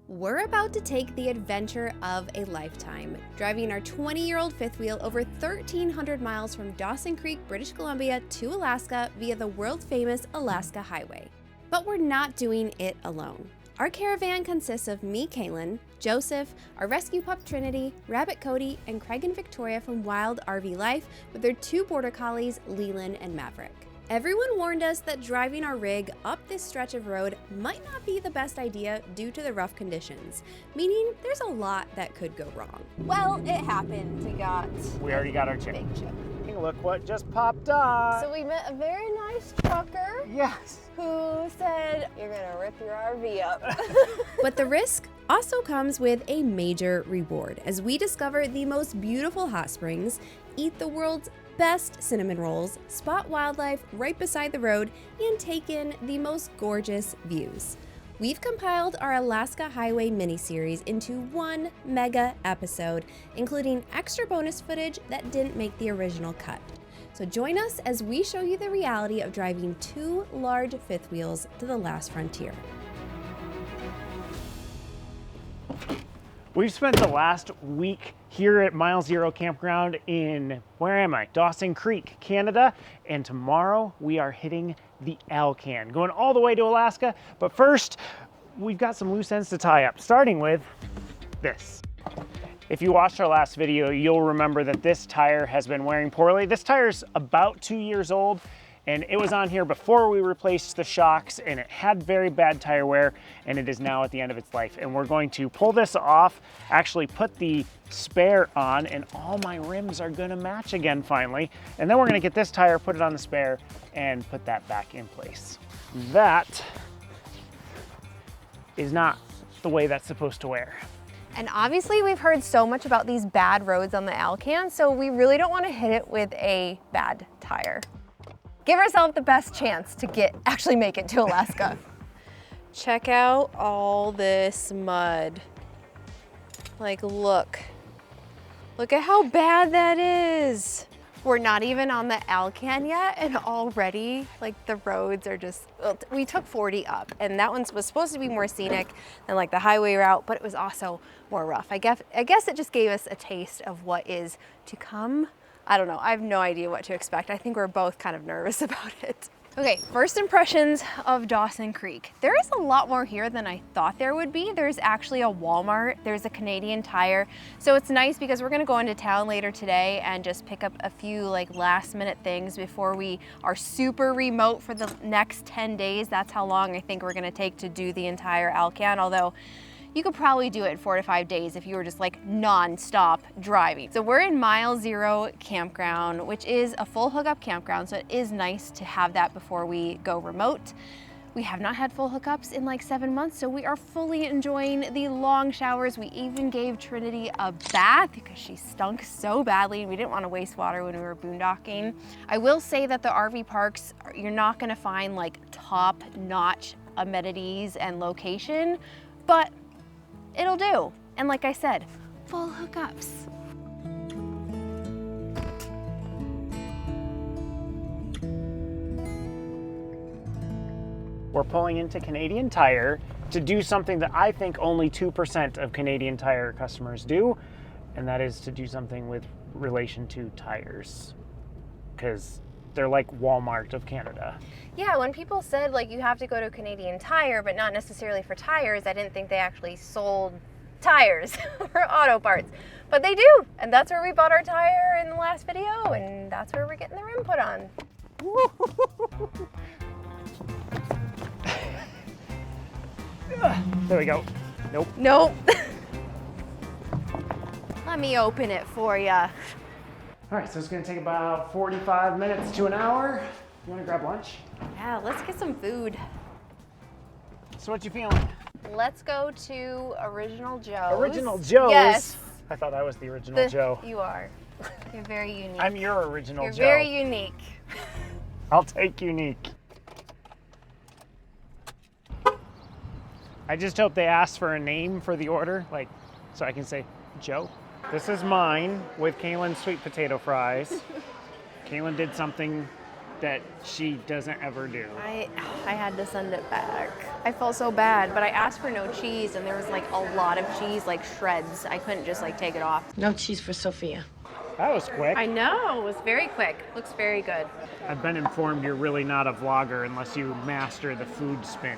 We're about to take the adventure of a lifetime, driving our 20-year-old fifth wheel over 1,300 miles from Dawson Creek, British Columbia to Alaska via the world-famous Alaska Highway. But we're not doing it alone. Our caravan consists of me, Kalyn, Joseph, our rescue pup Trinity, Rabbit Cody, and Craig and Victoria from Wild RV Life with their 2 border collies, Leland and Maverick. Everyone warned us that driving our rig up this stretch of road might not be the best idea due to the rough conditions, meaning there's a lot that could go wrong. Well, it happened. We already got our chip. Big chip. Hey, look what just popped up. So we met a very nice trucker. Yes. Who said, "You're gonna rip your RV up." But the risk also comes with a major reward as we discover the most beautiful hot springs, eat the world's best cinnamon rolls, spot wildlife right beside the road, and take in the most gorgeous views. We've compiled our Alaska Highway mini-series into one mega episode, including extra bonus footage that didn't make the original cut. So join us as we show you the reality of driving 2 large fifth wheels to the last frontier. We've spent the last week here at Mile Zero Campground in, where am I? Dawson Creek, Canada. And tomorrow we are hitting the Alcan, going all the way to Alaska. But first, we've got some loose ends to tie up, starting with this. If you watched our last video, you'll remember that this tire has been wearing poorly. This tire's about 2 years old, and it was on here before we replaced the shocks, and it had very bad tire wear, and it is now at the end of its life. And we're going to pull this off, actually put the spare on, and all my rims are gonna match again finally. And then we're gonna get this tire, put it on the spare, and put that back in place. That is not the way that's supposed to wear. And obviously we've heard so much about these bad roads on the Alcan, so we really don't want to hit it with a bad tire. Give ourselves the best chance to actually make it to Alaska. Check out all this mud. Like, look at how bad that is. We're not even on the Alcan yet, and already like the roads are just, we took 40 up, and that one was supposed to be more scenic than like the highway route, but it was also more rough. I guess it just gave us a taste of what is to come. I don't know, I have no idea what to expect. I think we're both kind of nervous about it. Okay, first impressions of Dawson Creek. There is a lot more here than I thought there would be. There's actually a Walmart, there's a Canadian Tire. So it's nice because we're gonna go into town later today and just pick up a few like last minute things before we are super remote for the next 10 days. That's how long I think we're gonna take to do the entire Alcan, although you could probably do it in 4 to 5 days if you were just like non-stop driving. So we're in Mile Zero Campground, which is a full hookup campground. So it is nice to have that before we go remote. We have not had full hookups in like 7 months, so we are fully enjoying the long showers. We even gave Trinity a bath because she stunk so badly and we didn't want to waste water when we were boondocking. I will say that the RV parks, you're not gonna find like top-notch amenities and location, but it'll do. And like I said, full hookups. We're pulling into Canadian Tire to do something that I think only 2% of Canadian Tire customers do, and that is to do something with relation to tires, because they're like Walmart of Canada. Yeah, when people said like you have to go to Canadian Tire, but not necessarily for tires, I didn't think they actually sold tires or auto parts, but they do. And that's where we bought our tire in the last video, and that's where we're getting the rim put on. There we go. Nope. Nope. Let me open it for you. All right, so it's gonna take about 45 minutes to an hour. You wanna grab lunch? Yeah, let's get some food. So what you feeling? Let's go to Original Joe's. Original Joe's? Yes. I thought I was the original Joe. You are. You're very unique. I'm your original You're Joe. very unique. I'll take unique. I just hope they ask for a name for the order, like, so I can say Joe. This is mine with Kalyn's sweet potato fries. Kalyn did something that she doesn't ever do. I had to send it back. I felt so bad, but I asked for no cheese, and there was like a lot of cheese, like shreds. I couldn't just like take it off. No cheese for Sophia. That was quick. I know, it was very quick. Looks very good. I've been informed you're really not a vlogger unless you master the food spin.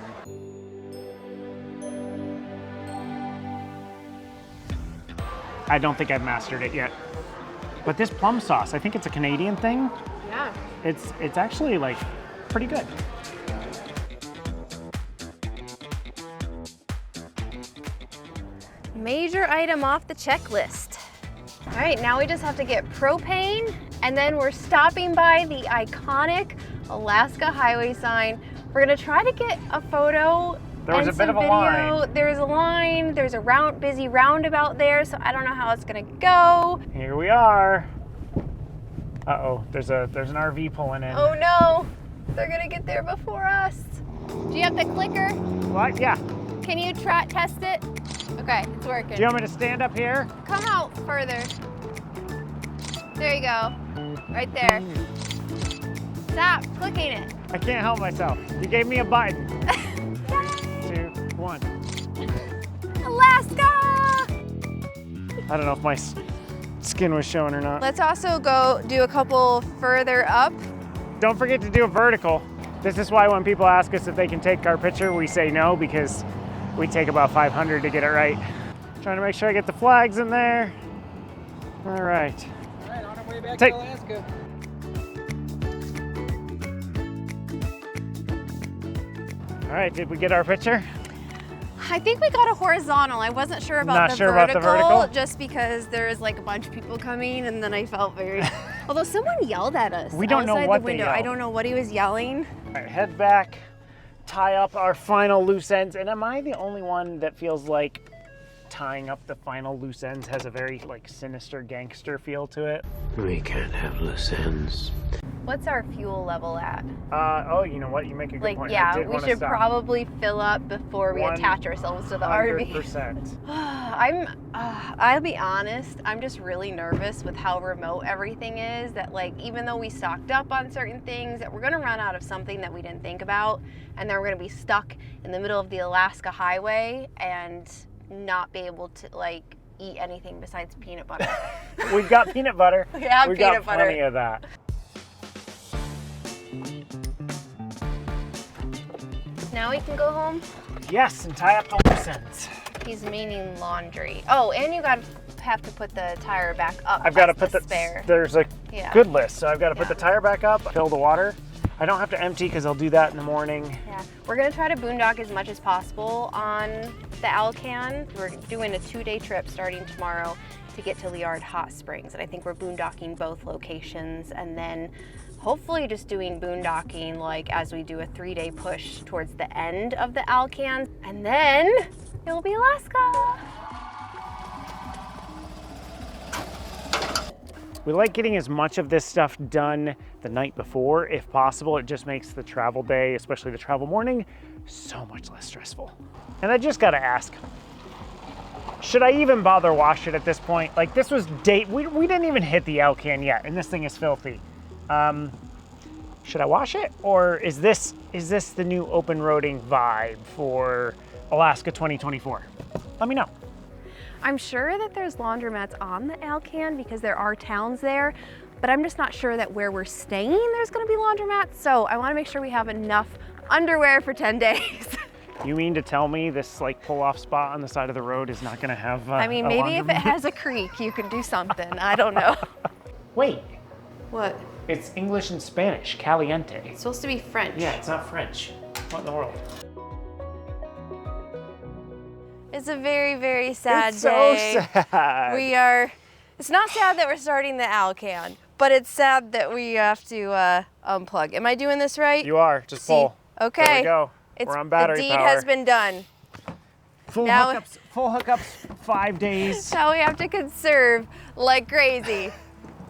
I don't think I've mastered it yet. But this plum sauce, I think it's a Canadian thing. Yeah. It's actually like pretty good. Major item off the checklist. All right, now we just have to get propane, and then we're stopping by the iconic Alaska highway sign. We're gonna try to get a photo There was and a bit some of a video. line. There's a line, there's a busy roundabout there, so I don't know how it's gonna go. Here we are. Uh-oh, there's an RV pulling in. Oh no, they're gonna get there before us. Do you have the clicker? What? Yeah. Can you test it? Okay, it's working. Do you want me to stand up here? Come out further. There you go. Right there. Stop clicking it. I can't help myself. You gave me a button. 2, 1. Alaska! I don't know if my skin was showing or not. Let's also go do a couple further up. Don't forget to do a vertical. This is why when people ask us if they can take our picture, we say no, because we take about 500 to get it right. Trying to make sure I get the flags in there. All right. All right, on our way back Take- to Alaska. All right, did we get our picture? I think we got a horizontal. I wasn't sure about, Not the, sure vertical, about the vertical? just because there was like a bunch of people coming, and then I felt very. Although someone yelled at us. We don't know outside what the they window. yelled. I don't know what he was yelling. All right, head back, tie up our final loose ends. And am I the only one that feels like tying up the final loose ends has a very like sinister gangster feel to it? We can't have loose ends. What's our fuel level at? Oh, you know what? You make a good Like, point. I yeah, did we wanna should stop. probably fill up before we attach ourselves to the RV. 100%. I'll be honest, I'm just really nervous with how remote everything is, that like, even though we stocked up on certain things, that we're gonna run out of something that we didn't think about, and then we're gonna be stuck in the middle of the Alaska highway and not be able to like eat anything besides peanut butter. We've got peanut butter. We have We've peanut got butter. plenty of that. Now we can go home? Yes, and tie up the loose ends. He's meaning laundry. Oh, and you have to put the tire back up. I've got to That's put the spare. There's a Yeah. good list, so I've got to put Yeah. the tire back up, fill the water. I don't have to empty because I'll do that in the morning. Yeah, we're gonna try to boondock as much as possible on the Alcan. We're doing a 2-day trip starting tomorrow to get to Liard Hot Springs, and I think we're boondocking both locations, and then hopefully just doing boondocking like as we do a 3-day push towards the end of the Alcan, and then it'll be Alaska. We like getting as much of this stuff done the night before, if possible. It just makes the travel day, especially the travel morning, so much less stressful. And I just gotta ask, should I even bother wash it at this point? Like, this was we didn't even hit the Alcan yet, and this thing is filthy. Should I wash it, or is this the new open roading vibe for Alaska 2024? Let me know. I'm sure that there's laundromats on the Alcan because there are towns there, but I'm just not sure that where we're staying there's gonna be laundromats, so I wanna make sure we have enough underwear for 10 days. You mean to tell me this like pull-off spot on the side of the road is not gonna have I mean, a maybe if it laundromat? has a creek, you can do something. I don't know. Wait, What? it's English and Spanish, caliente. It's supposed to be French. Yeah, it's not French. What in the world? It's a very, very sad It's day. so sad. It's not sad that we're starting the Alcan, but it's sad that we have to unplug. Am I doing this right? You are, just pull. Okay. There we go. We're on battery the deed power. has been done. Full now- hookups, 5 days. Now we have to conserve like crazy.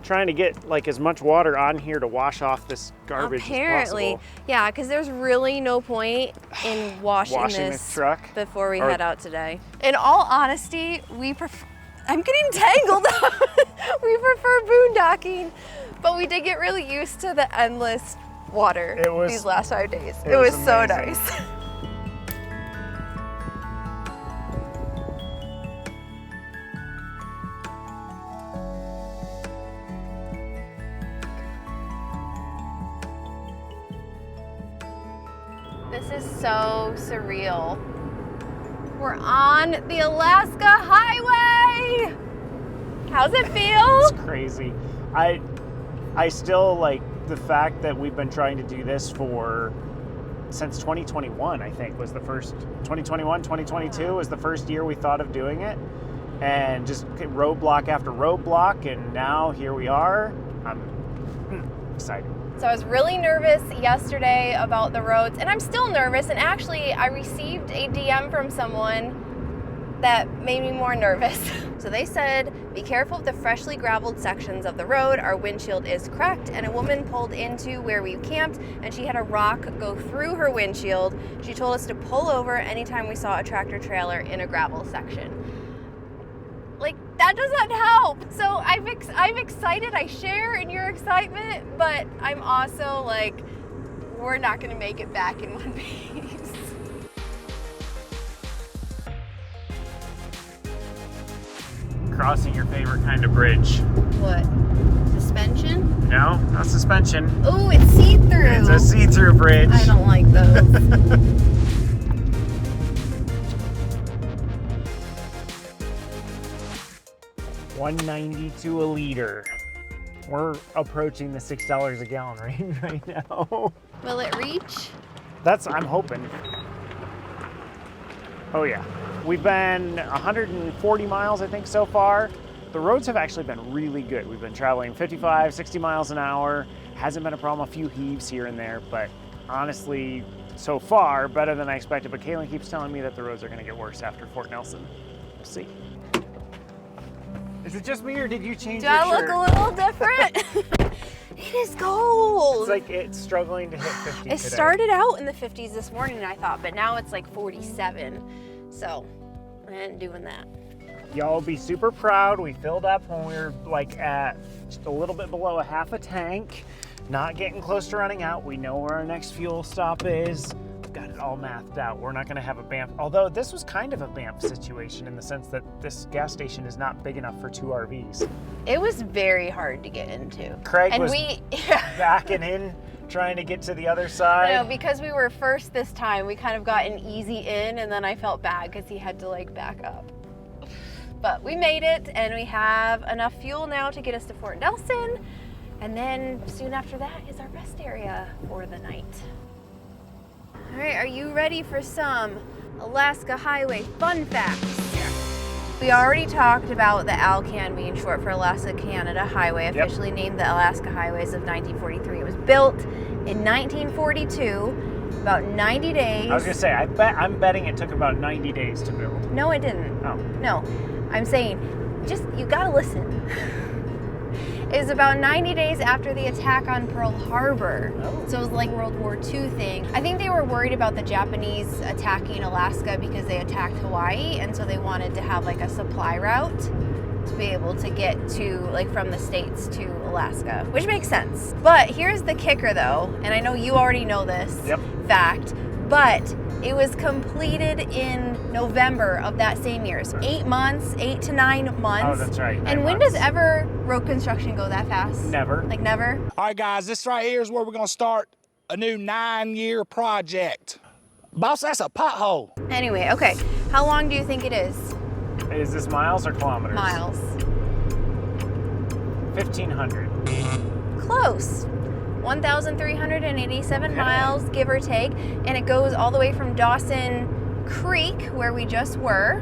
Trying to get like as much water on here to wash off this garbage Apparently, as possible. yeah, because there's really no point in washing Washing this the truck? before we Or- head out today. In all honesty, we prefer. I'm getting tangled up. We prefer boondocking, but we did get really used to the endless water It was- these last 5 days. it It was was so amazing. nice. This is so surreal. We're on the Alaska Highway. How's it feel? It's crazy. I still like the fact that we've been trying to do this since 2021, I think was the first, 2021, 2022 was the first year we thought of doing it, and just roadblock after roadblock, and now here we are. I'm excited. So I was really nervous yesterday about the roads, and I'm still nervous, and actually I received a DM from someone that made me more nervous. So they said, be careful of the freshly graveled sections of the road. Our windshield is cracked, and a woman pulled into where we camped, and she had a rock go through her windshield. She told us to pull over anytime we saw a tractor trailer in a gravel section. Like, that doesn't help. So I'm excited, I share in your excitement, but I'm also like, we're not gonna make it back in one piece. Crossing your favorite kind of bridge. What? Suspension? No, not suspension. Oh, it's see-through. It's a see-through bridge. I don't like those. $1.92 a liter. We're approaching the $6 a gallon range right now. Will it reach? I'm hoping. Oh yeah. We've been 140 miles, I think, so far. The roads have actually been really good. We've been traveling 55, 60 miles an hour. Hasn't been a problem, a few heaves here and there, but honestly, so far, better than I expected. But Kalyn keeps telling me that the roads are gonna get worse after Fort Nelson. We'll see. Is it just me, or did you change Do your I shirt? look a little different? It is cold. It's like it's struggling to hit 50 It today. started out in the 50s this morning, I thought, but now it's like 47. So, I ain't doing that. Y'all will be super proud. We filled up when we were like at just a little bit below a half a tank, not getting close to running out. We know where our next fuel stop is. We've got it all mathed out. We're not gonna have a Banff, although this was kind of a Banff situation in the sense that this gas station is not big enough for 2 RVs. It was very hard to get into. Craig And was yeah. backing in, trying to get to the other side. No, because we were first this time, we kind of got an easy in, and then I felt bad because he had to like back up. But we made it, and we have enough fuel now to get us to Fort Nelson, and then soon after that is our rest area for the night. All right, are you ready for some Alaska Highway fun facts? We already talked about the ALCAN being short for Alaska Canada Highway, officially named the Alaska Highways of 1943. It was built in 1942, about 90 days. I was gonna say, I'm betting it took about 90 days to build. No, it didn't. Oh. No, I'm saying, you gotta listen. It was about 90 days after the attack on Pearl Harbor. Oh. So it was like World War II thing. I think they were worried about the Japanese attacking Alaska because they attacked Hawaii, and so they wanted to have like a supply route to be able to get to, like, from the States to Alaska, which makes sense. But here's the kicker though, and I know you already know this fact, but it was completed in November of that same year. So 8 months, 8 to 9 months. Oh, that's right. 9 And when months. does ever road construction go that fast? Never. Like never? All right, guys, this right here is where we're gonna start a new 9-year project. Boss, that's a pothole. Anyway, okay. How long do you think it is? Is this miles or kilometers? Miles. 1,500. Close. 1,387 Okay. miles, give or take. And it goes all the way from Dawson Creek, where we just were,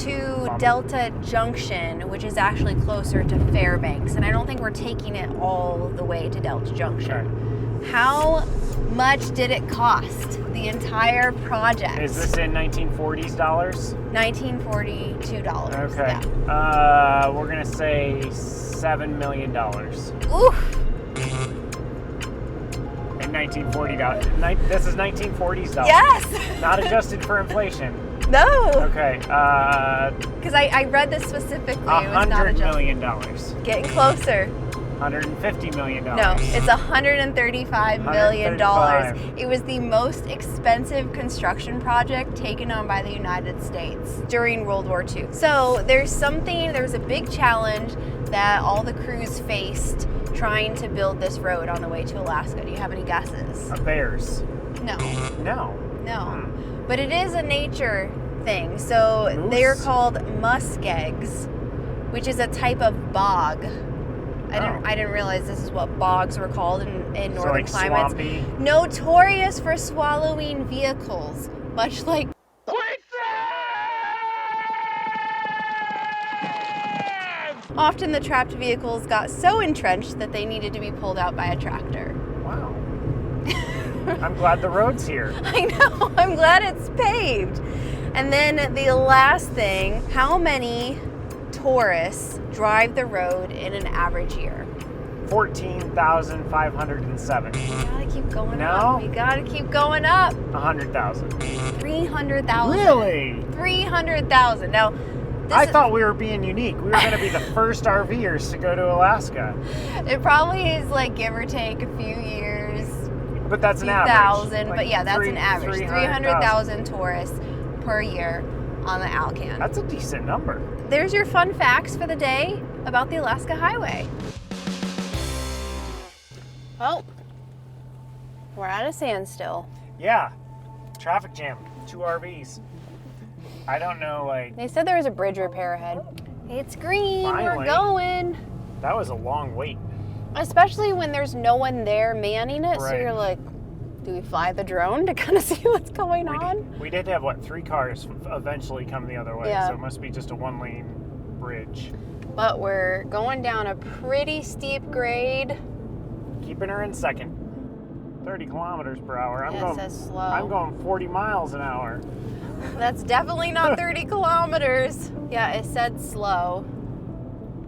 to Delta Junction, which is actually closer to Fairbanks. And I don't think we're taking it all the way to Delta Junction. Okay. How much did it cost, the entire project? Is this in 1940s dollars? $1942. Okay. Yeah. We're gonna say $7 million. Oof. In 1940 dollars. This is 1940s dollars. Yes. Not adjusted for inflation. No. Okay. Because I read this specifically. It was not $100 adjusted. million. Getting closer. $150 million. No, it's $135 million. It was the most expensive construction project taken on by the United States during World War II. So there was a big challenge that all the crews faced trying to build this road on the way to Alaska. Do you have any guesses? Bears. No. No. No. But it is a nature thing. So Moose? they are called muskegs, which is a type of bog. I didn't realize this is what bogs were called in northern like climates. Swampy. Notorious for swallowing vehicles, much like often the trapped vehicles got so entrenched that they needed to be pulled out by a tractor. Wow. I'm glad the road's here. I know, I'm glad it's paved. And then the last thing, how many tourists drive the road in an average year? 14,507. You gotta keep going No? up. You gotta keep going up. 100,000. 300,000. Really? 300,000. Now, I thought we were being unique. We were going to be the first RVers to go to Alaska. it probably is like give or take a few years. But that's an average. 2,000, Like but yeah, that's an average. 300,000 tourists per year on the Alcan. That's a decent number. There's your fun facts for the day about the Alaska Highway. Oh, we're at a standstill. Yeah. Traffic jam. 2 RVs. I don't know, like, They said there was a bridge repair ahead. It's green, Finally. we're going. that was a long wait. Especially when there's no one there manning it, so Right. you're like, do we fly the drone to kind of see what's going on? We did have, 3 cars eventually come the other way, Yeah. so it must be just a 1-lane bridge. But we're going down a pretty steep grade. Keeping her in second. 30 kilometers per hour. Yeah, it says slow. I'm going 40 miles an hour. That's definitely not 30 kilometers. Yeah, it said slow.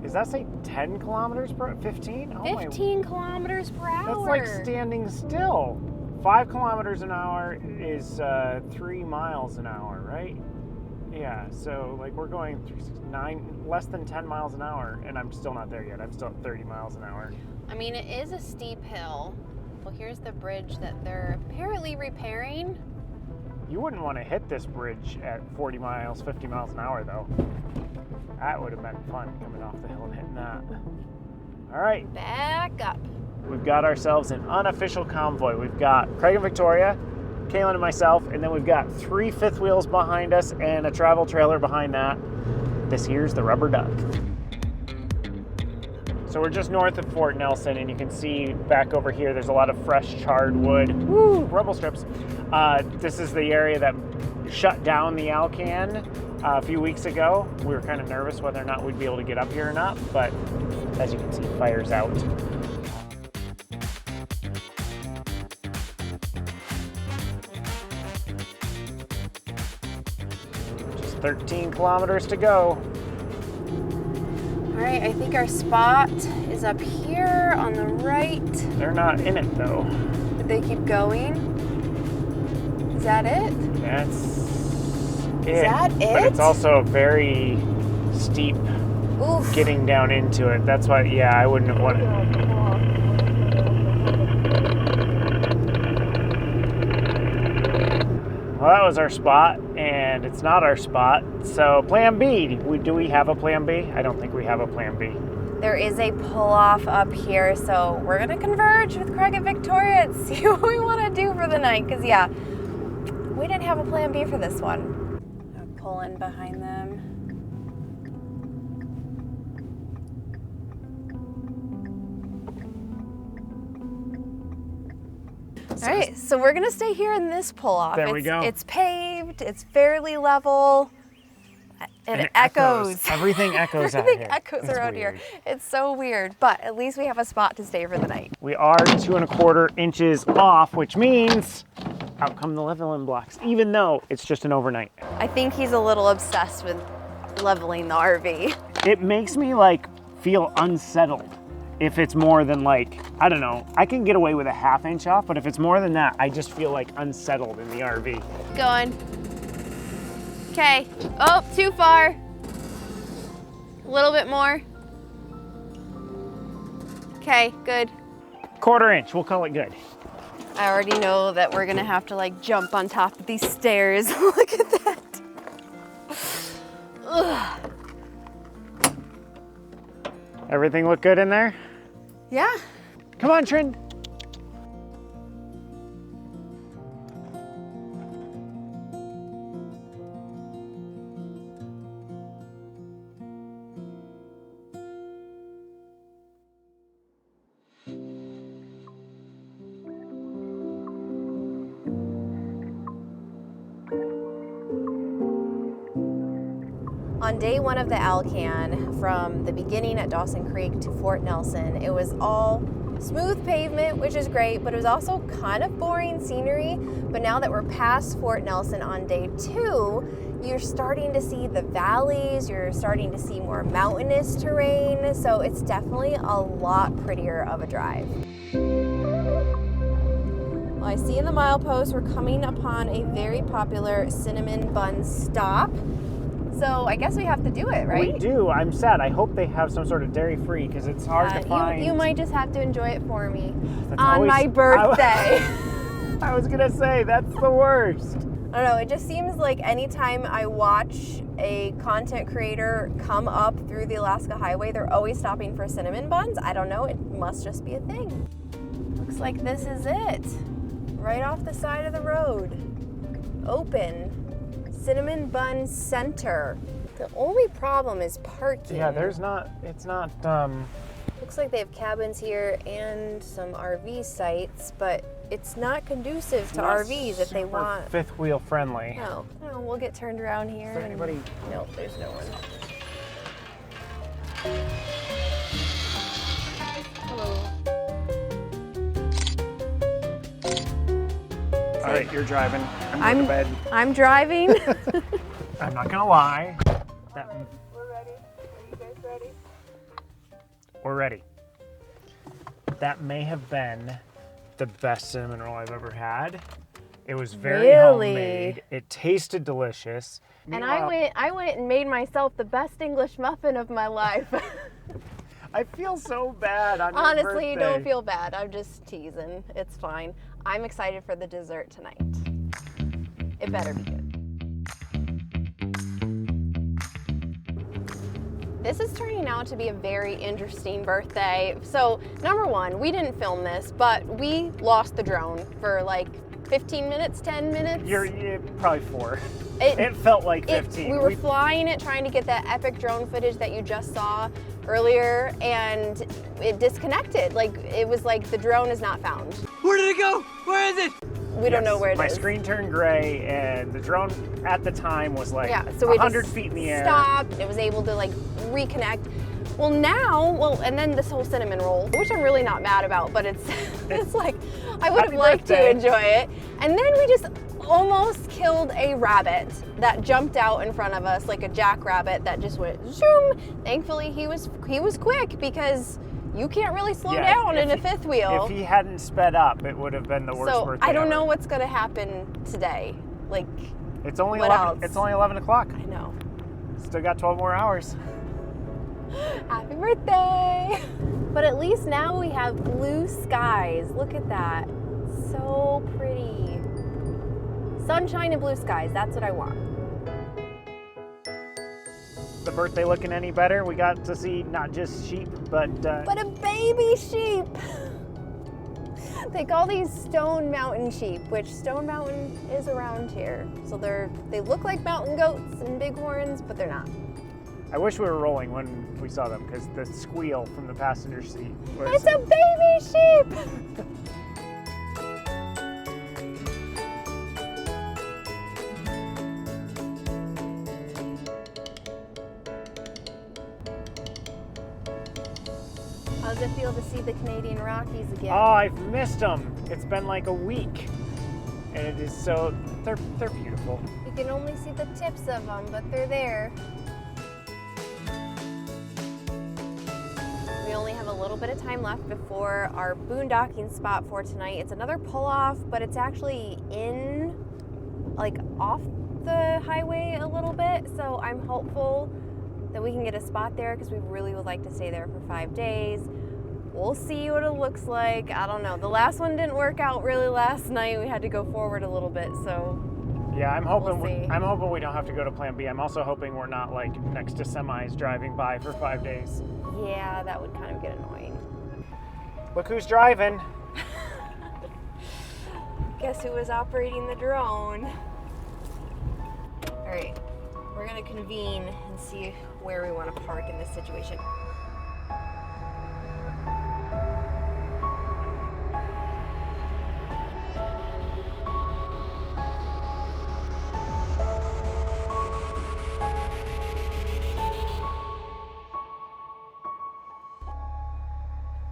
Does that say 10 kilometers per 15? Oh 15 kilometers per hour. That's like standing still. 5 kilometers an hour is 3 miles an hour, right? Yeah, so like we're going less than 10 miles an hour, and I'm still not there yet. I'm still at 30 miles an hour. I mean, it is a steep hill. Well, here's the bridge that they're apparently repairing. You wouldn't want to hit this bridge at 40 miles, 50 miles an hour, though. That would have been fun, coming off the hill and hitting that. All right, Back up. we've got ourselves an unofficial convoy. We've got Craig and Victoria, Kalyn and myself, and then we've got 3 fifth wheels behind us and a travel trailer behind that. This here's the Rubber Duck. So we're just north of Fort Nelson, and you can see back over here there's a lot of fresh charred wood. Woo, rumble strips. This is the area that shut down the Alcan a few weeks ago. We were kind of nervous whether or not we'd be able to get up here or not, but as you can see, fire's out. Just 13 kilometers to go. All right, I think our spot is up here on the right. They're not in it though. Did they keep going? Is that it? That's it. Is that But it? it's also very steep Oof. getting down into it. That's why, yeah, I wouldn't have wanted. Well, that was our spot, and it's not our spot. So, plan B. Do we have a plan B? I don't think we have a plan B. There is a pull-off up here, so we're gonna converge with Craig and Victoria and see what we want to do for the night. Cause yeah, we didn't have a plan B for this one. I'll pull in behind them. All right, so we're gonna stay here in this pull-off. There we go. It's paved. It's fairly level. It echoes. Everything echoes out Everything here. echoes It's around weird. here. It's so weird, but at least we have a spot to stay for the night. We are 2¼ inches off, which means out come the leveling blocks, even though it's just an overnight. I think he's a little obsessed with leveling the RV. It makes me like feel unsettled if it's more than like, I don't know, I can get away with a ½ inch off, but if it's more than that, I just feel like unsettled in the RV. Going. Okay. Oh, too far. A little bit more. Okay, good. Quarter-inch, we'll call it good. I already know that we're gonna have to like jump on top of these stairs. Look at that. Ugh. Everything look good in there? Yeah. Come on, Trin. On day one of the Alcan, from the beginning at Dawson Creek to Fort Nelson, it was all smooth pavement, which is great, but it was also kind of boring scenery. But now that we're past Fort Nelson on day two, you're starting to see the valleys, you're starting to see more mountainous terrain, so it's definitely a lot prettier of a drive. Well, I see in the milepost we're coming upon a very popular cinnamon bun stop. So I guess we have to do it, right? We do. I'm sad. I hope they have some sort of dairy-free because it's hard to find. You might just have to enjoy it for me That's on always- my birthday. I was gonna say, that's the worst. I don't know, it just seems like anytime I watch a content creator come up through the Alaska Highway, they're always stopping for cinnamon buns. I don't know, it must just be a thing. Looks like this is it. Right off the side of the road. Open. Cinnamon Bun Center. The only problem is parking. Yeah, it's not, Looks like they have cabins here and some RV sites, but it's not conducive to RVs if they super want. fifth wheel friendly. No, we'll get turned around here. Is there anybody? No, there's no one. Hello. All right, you're driving. I'm going to bed. I'm driving. I'm not gonna lie. We're ready. Are you guys ready? We're ready. That may have been the best cinnamon roll I've ever had. It was very Really? homemade. It tasted delicious. And I went and made myself the best English muffin of my life. I feel so bad on your Honestly, birthday. don't feel bad. I'm just teasing. It's fine. I'm excited for the dessert tonight. It better be good. This is turning out to be a very interesting birthday. So, number one, we didn't film this, but we lost the drone for like 15 minutes, 10 minutes. You're probably 4. It felt like 15. We were flying it, trying to get that epic drone footage that you just saw earlier, and it disconnected. Like, it was like the drone is not found. Where did it go? Where is it? We don't know where it is. My screen turned gray, and the drone at the time was like so we 100 just feet in the air. Stopped. It was able to like reconnect. Well, now, and then this whole cinnamon roll, which I'm really not mad about, but it's it's like I would have Happy liked birthday. to enjoy it. And then we just almost killed a rabbit that jumped out in front of us, like a jackrabbit that just went zoom. Thankfully, he was quick because you can't really slow down in a fifth wheel. If he hadn't sped up, it would have been the worst So birthday I don't ever. know what's gonna happen today. Like, It's only what 11. else? It's only 11 o'clock. I know. Still got 12 more hours. Happy birthday! But at least now we have blue skies. Look at that. So pretty. Sunshine and blue skies, that's what I want. The birthday looking any better? We got to see not just sheep, but But a baby sheep! They call these Stone Mountain sheep, which Stone Mountain is around here. So they look like mountain goats and bighorns, but they're not. I wish we were rolling when we saw them because the squeal from the passenger seat was... It's a baby sheep! How does it feel to see the Canadian Rockies again? Oh, I've missed them. It's been like a week. And it is so, they're beautiful. You can only see the tips of them, but they're there. We only have a little bit of time left before our boondocking spot for tonight. It's another pull-off, but it's actually off the highway a little bit. So I'm hopeful that we can get a spot there because we really would like to stay there for 5 days. We'll see what it looks like. I don't know. The last one didn't work out really last night. We had to go forward a little bit, so Yeah, I'm hoping we'll see. I'm hoping we don't have to go to Plan B. I'm also hoping we're not like next to semis driving by for 5 days. yeah, that would kind of get annoying. Look who's driving. Guess who was operating the drone? All right, we're gonna convene and see where we want to park in this situation.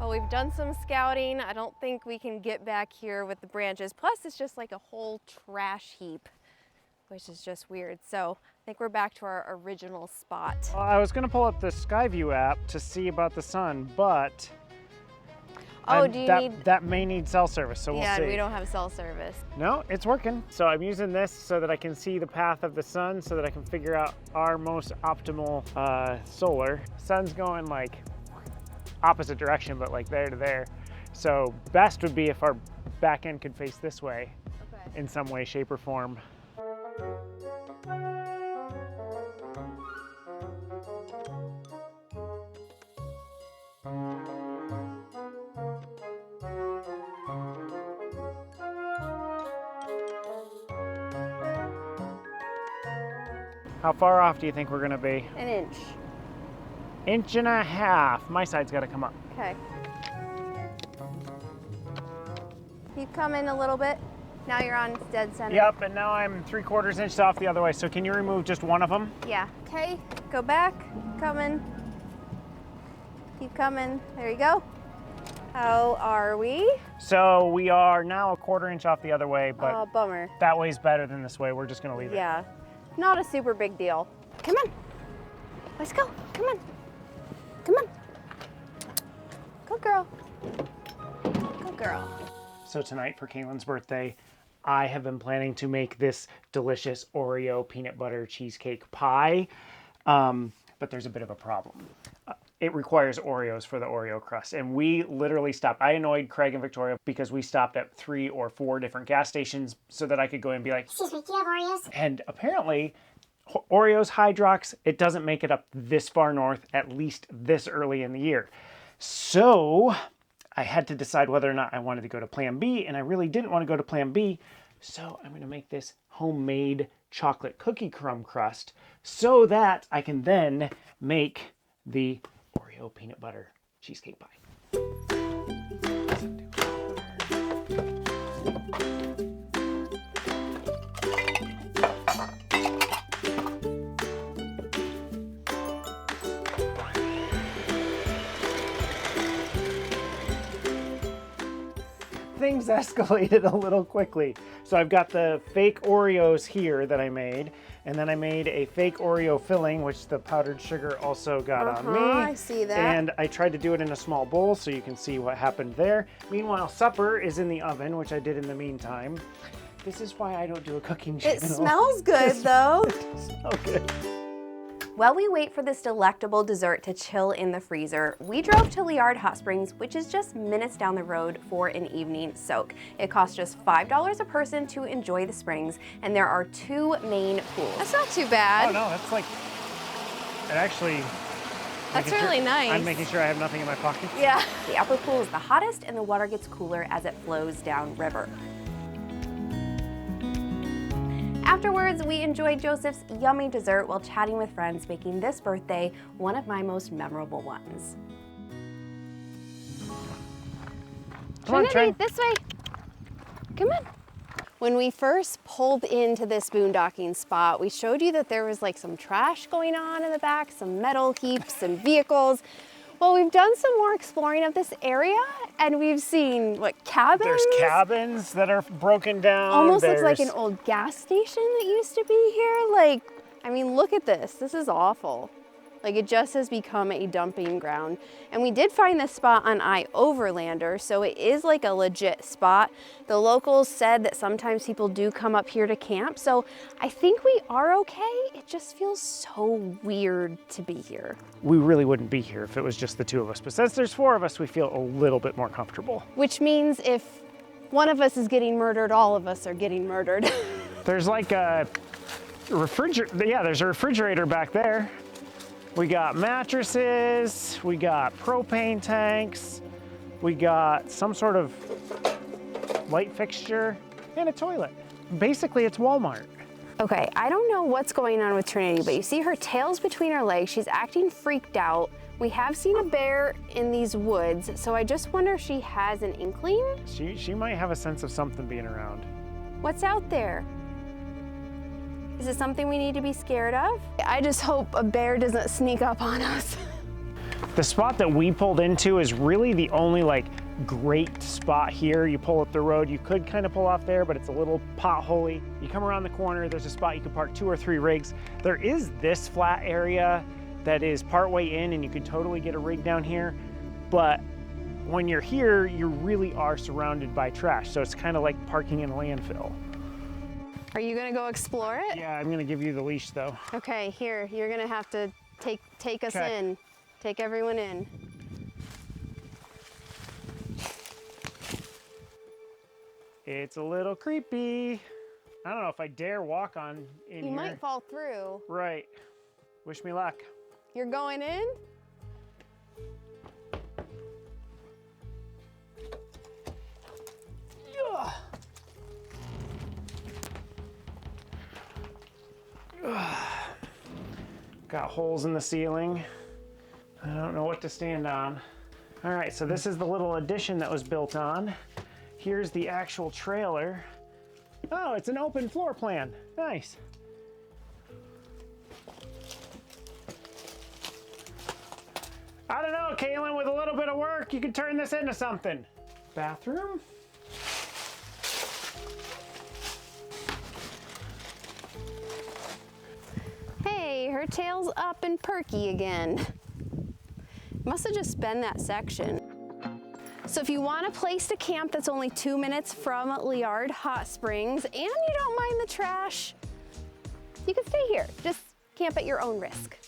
Well, we've done some scouting. I don't think we can get back here with the branches. Plus, it's just like a whole trash heap, which is just weird. So I think we're back to our original spot. Well, I was gonna pull up the Skyview app to see about the sun, but Oh, do you need? that may need cell service, so we'll Yeah, see. we don't have cell service. No, it's working. So I'm using this so that I can see the path of the sun so that I can figure out our most optimal solar. Sun's going like opposite direction, but like there to there. So best would be if our back end could face this way in some way, shape, or form. How far off do you think we're gonna be? An inch. 1.5 inches. My side's gotta come up. Okay. Keep coming a little bit. Now you're on dead center. Yep, and now I'm 3/4 inch off the other way. So can you remove just one of them? Yeah. Okay, go back. Coming. Keep coming. There you go. How are we? So we are now 1/4 inch off the other way, but Oh, bummer. that way's better than this way. We're just gonna leave it. Yeah. Not a super big deal. Come on. Let's go. Come on. Come on. Good girl. Good girl. So tonight for Kalyn's birthday, I have been planning to make this delicious Oreo peanut butter cheesecake pie, but there's a bit of a problem. It requires Oreos for the Oreo crust, and we literally stopped. I annoyed Craig and Victoria because we stopped at 3 or 4 different gas stations so that I could go and be like, "Excuse me, do you have Oreos?" And apparently, Oreos Hydrox, it doesn't make it up this far north, at least this early in the year. So I had to decide whether or not I wanted to go to Plan B, and I really didn't want to go to Plan B. So I'm going to make this homemade chocolate cookie crumb crust so that I can then make the Oreo peanut butter cheesecake pie. Things escalated a little quickly. So I've got the fake Oreos here that I made, and then I made a fake Oreo filling, which the powdered sugar also got on me. I see that. And I tried to do it in a small bowl so you can see what happened there. Meanwhile, supper is in the oven, which I did in the meantime. This is why I don't do a cooking channel. It smells good though. It smells good. While we wait for this delectable dessert to chill in the freezer, we drove to Liard Hot Springs, which is just minutes down the road, for an evening soak. It costs just $5 a person to enjoy the springs, and there are 2 main pools. That's not too bad. Oh no, that's like, it actually. That's making really sure- nice. I'm making sure I have nothing in my pocket. Yeah. The upper pool is the hottest, and the water gets cooler as it flows down river. Afterwards, we enjoyed Joseph's yummy dessert while chatting with friends, making this birthday one of my most memorable ones. Come on, Trinity, Trin. this way. Come on. When we first pulled into this boondocking spot, we showed you that there was like some trash going on in the back, some metal heaps and vehicles. Well, we've done some more exploring of this area, and we've seen, what, cabins? There's cabins that are broken down. Almost looks like There's- an old gas station that used to be here. Like, I mean, look at this. This is awful. Like it just has become a dumping ground. And we did find this spot on iOverlander, so it is like a legit spot. The locals said that sometimes people do come up here to camp, so I think we are okay. It just feels so weird to be here. We really wouldn't be here if it was just the two of us, but since there's four of us, we feel a little bit more comfortable. Which means if one of us is getting murdered, all of us are getting murdered. There's like a refrigerator, yeah, there's a refrigerator back there. We got mattresses, we got propane tanks, we got some sort of light fixture, and a toilet. Basically, it's Walmart. Okay, I don't know what's going on with Trinity, but you see her tail's between her legs. She's acting freaked out. We have seen a bear in these woods, so I just wonder if she has an inkling. She might have a sense of something being around. What's out there? Is it something we need to be scared of? I just hope a bear doesn't sneak up on us. The spot that we pulled into is really the only like great spot here. You pull up the road, you could kind of pull off there, but it's a little potholey. You come around the corner, there's a spot you can park 2 or 3 rigs. There is this flat area that is partway in and you could totally get a rig down here. But when you're here, you really are surrounded by trash. So it's kind of like parking in a landfill. Are you gonna go explore it? Yeah, I'm gonna give you the leash though. Okay, here, you're gonna have to take us Okay. in. Take everyone in. It's a little creepy. I don't know if I dare walk on in You here. might fall through. Right. Wish me luck. You're going in? Got holes in the ceiling. I don't know what to stand on. All right, so this is the little addition that was built on. Here's the actual trailer. Oh, it's an open floor plan. Nice. I don't know, Kalyn, with a little bit of work, you could turn this into something. Bathroom? Hey, her tail's up and perky again. Must have just been that section. So if you want a place to camp that's only 2 minutes from Liard Hot Springs and you don't mind the trash, you can stay here. Just camp at your own risk.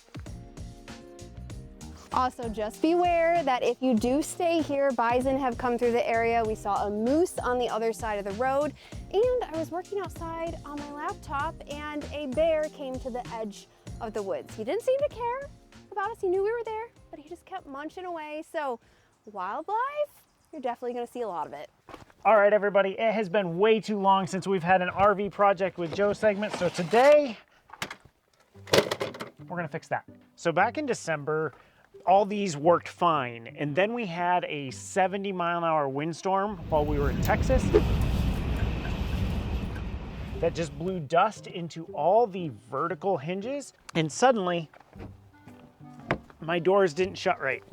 Also, just beware that if you do stay here, bison have come through the area. We saw a moose on the other side of the road, and I was working outside on my laptop and a bear came to the edge of the woods. He didn't seem to care about us. He knew we were there, but he just kept munching away. So wildlife, you're definitely gonna see a lot of it. All right, everybody, it has been way too long since we've had an RV project with Joe segment, so today, we're gonna fix that. So back in December, all these worked fine, and then we had a 70-mile-an-hour windstorm while we were in Texas that just blew dust into all the vertical hinges, and suddenly, my doors didn't shut right.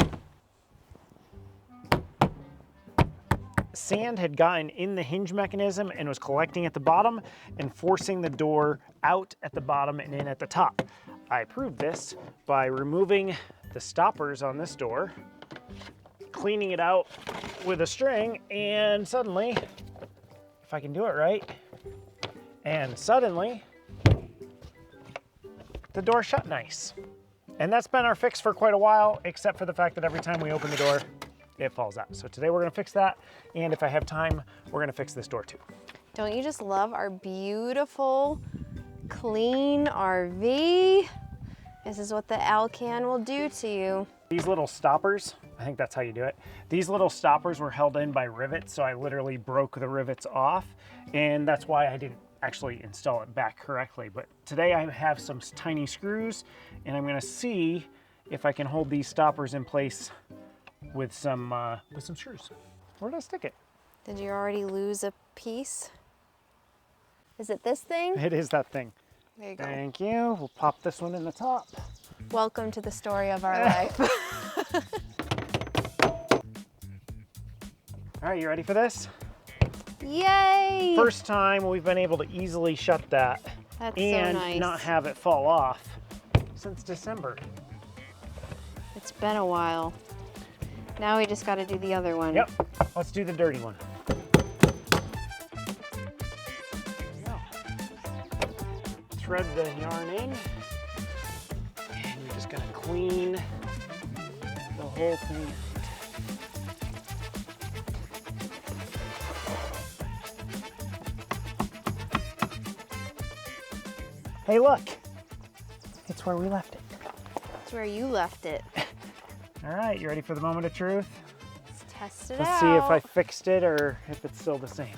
Sand had gotten in the hinge mechanism and was collecting at the bottom and forcing the door out at the bottom and in at the top. I proved this by removing the stoppers on this door, cleaning it out with a string, and suddenly, if I can do it right, and suddenly, the door shut nice. And that's been our fix for quite a while, except for the fact that every time we open the door, it falls out. So today we're gonna fix that, and if I have time, we're gonna fix this door too. Don't you just love our beautiful, clean RV? This is what the Alcan will do to you. These little stoppers, I think that's how you do it. These little stoppers were held in by rivets, so I literally broke the rivets off, and that's why I didn't actually install it back correctly. But today I have some tiny screws, and I'm gonna see if I can hold these stoppers in place with some screws. Where did I stick it? Did you already lose a piece? Is it this thing? It is that thing. There you go. Thank you. We'll pop this one in the top. Welcome to the story of our life. All right, you ready for this? Yay! First time we've been able to easily shut that That's and so nice. not have it fall off since December. It's been a while. Now we just got to do the other one. Yep, let's do the dirty one. Thread the yarn in, and you're just gonna clean the whole thing. Hey, look, it's where we left it. It's where you left it. All right, you ready for the moment of truth? Let's test it Let's out. see if I fixed it or if it's still the same.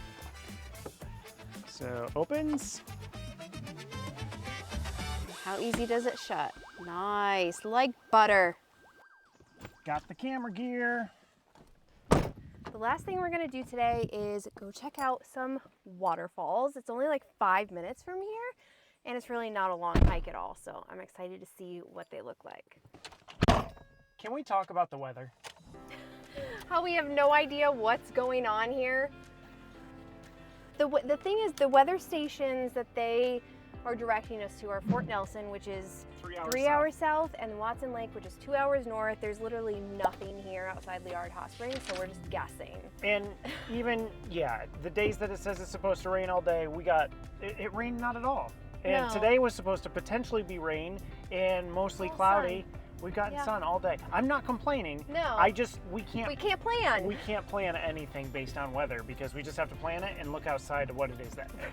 So, opens. How easy does it shut? Nice, like butter. Got the camera gear. The last thing we're gonna do today is go check out some waterfalls. It's only like 5 minutes from here, and it's really not a long hike at all, so I'm excited to see what they look like. Can we talk about the weather? How we have no idea what's going on here. The thing is, the weather stations that they are directing us to are Fort Nelson, which is 3 hours south, and Watson Lake, which is 2 hours north. There's literally nothing here outside Liard Hot Springs, so we're just guessing. And even, yeah, the days that it says it's supposed to rain all day, it rained not at all. And No. today was supposed to potentially be rain and mostly cloudy. We've gotten sun all day. I'm not complaining. No. We can't plan. We can't plan anything based on weather because we just have to plan it and look outside to what it is that day.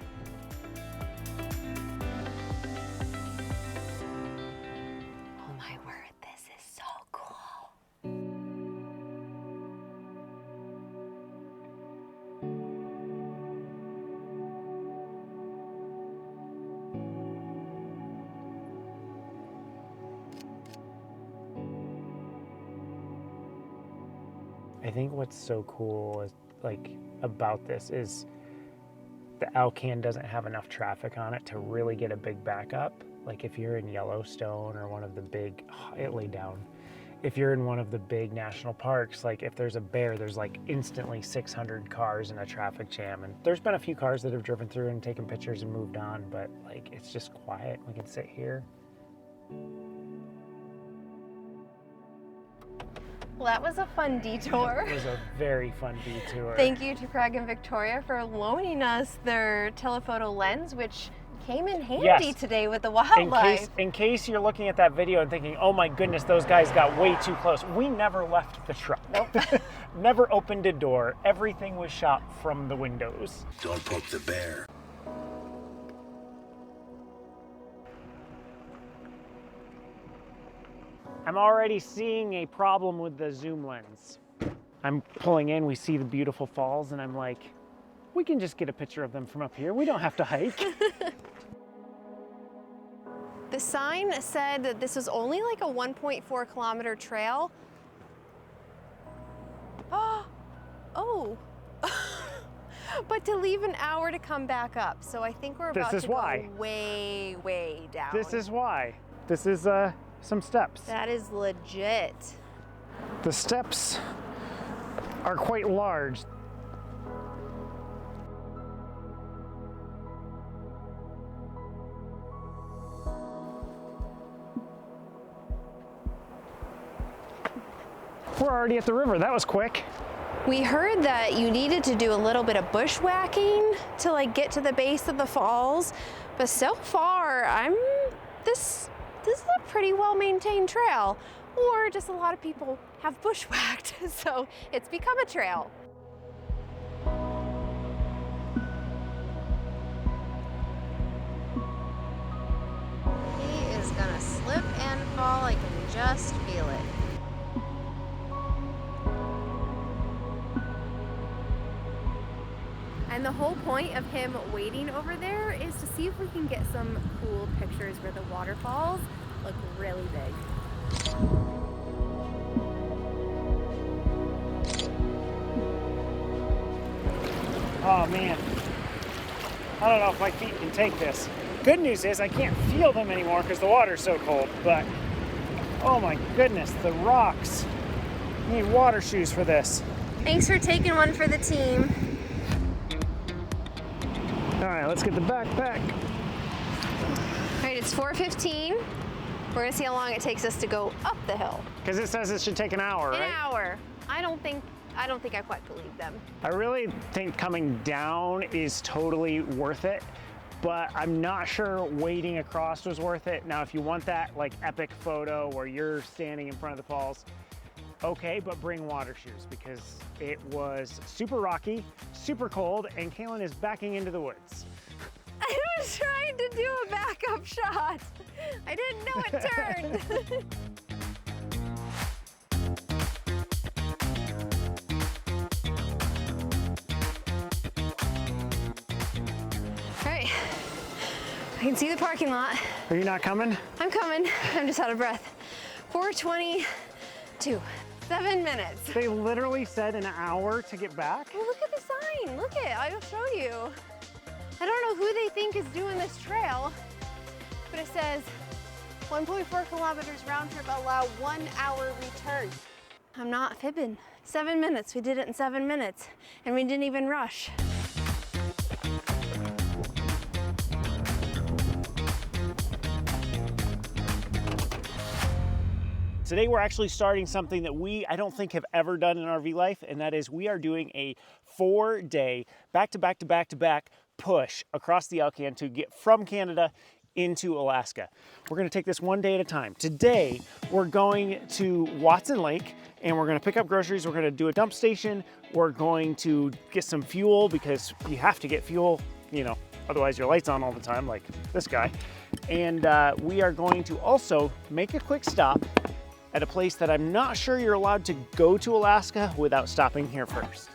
Oh my word, this is so cool. I think what's so cool is about this is the Alcan doesn't have enough traffic on it to really get a big backup. Like if you're in Yellowstone or one of the big, it laid down. If you're in one of the big national parks, like if there's a bear, there's like instantly 600 cars in a traffic jam. And there's been a few cars that have driven through and taken pictures and moved on, but like it's just quiet. We can sit here. Well, that was a fun detour. It was a very fun detour. Thank you to Craig and Victoria for loaning us their telephoto lens, which came in handy today with the wildlife. In case you're looking at that video and thinking, oh my goodness, those guys got way too close. We never left the truck. Nope. Never opened a door. Everything was shot from the windows. Don't poke the bear. I'm already seeing a problem with the zoom lens. I'm pulling in, we see the beautiful falls, and I'm like, we can just get a picture of them from up here. We don't have to hike. The sign said that this was only like a 1.4 kilometer trail. Oh. But to leave an hour to come back up. So I think we're about to go way, way down. This is why. This is some steps. That is legit. The steps are quite large. We're already at the river. That was quick. We heard that you needed to do a little bit of bushwhacking to like get to the base of the falls, but so far this is a pretty well maintained trail, or just a lot of people have bushwhacked, so it's become a trail. He is gonna slip and fall. I can just feel it. And the whole point of him waiting over there is to see if we can get some cool pictures where the waterfalls look really big. Oh man, I don't know if my feet can take this. Good news is I can't feel them anymore because the water's so cold, but oh my goodness, the rocks. I need water shoes for this. Thanks for taking one for the team. All right, let's get the backpack. All right, it's 4:15. We're gonna see how long it takes us to go up the hill. Because it says it should take an hour, right? An hour. I don't think I quite believe them. I really think coming down is totally worth it, but I'm not sure wading across was worth it. Now, if you want that like epic photo where you're standing in front of the falls, okay, but bring water shoes because it was super rocky, super cold, and Kalyn is backing into the woods. I was trying to do a backup shot. I didn't know it turned. All right, I can see the parking lot. Are you not coming? I'm coming, I'm just out of breath. 4:22, 7 minutes. They literally said an hour to get back. Well, look at the sign, look it, I'll show you. I don't know who they think is doing this trail, but it says 1.4 kilometers round trip, allow 1 hour return. I'm not fibbing. 7 minutes, we did it in 7 minutes, and we didn't even rush. Today we're actually starting something that I don't think have ever done in RV life, and that is we are doing a 4-day back-to-back push across the Alcan to get from Canada into Alaska. We're gonna take this one day at a time. Today, we're going to Watson Lake and we're gonna pick up groceries. We're gonna do a dump station. We're going to get some fuel because you have to get fuel, you know, otherwise your light's on all the time like this guy. And we are going to also make a quick stop at a place that I'm not sure you're allowed to go to Alaska without stopping here first.